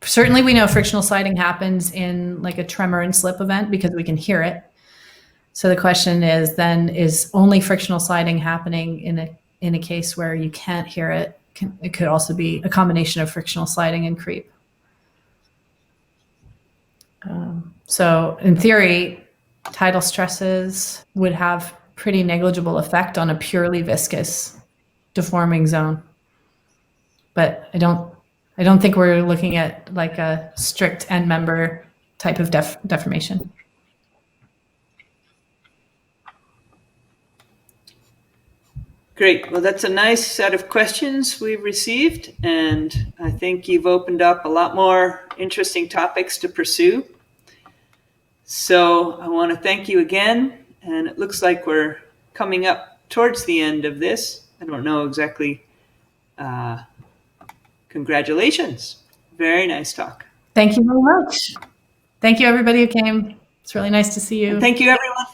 certainly we know frictional sliding happens in like a tremor and slip event because we can hear it. So the question is then, is only frictional sliding happening in a case where you can't hear it? It could also be a combination of frictional sliding and creep. So in theory, tidal stresses would have pretty negligible effect on a purely viscous deforming zone. But I don't think we're looking at like a strict end member type of deformation. Great. Well, that's a nice set of questions we've received, and I think you've opened up a lot more interesting topics to pursue. So I want to thank you again, and it looks like we're coming up towards the end of this. I don't know exactly. Congratulations. Very nice talk. Thank you very much. Thank you, everybody who came. It's really nice to see you. And thank you, everyone,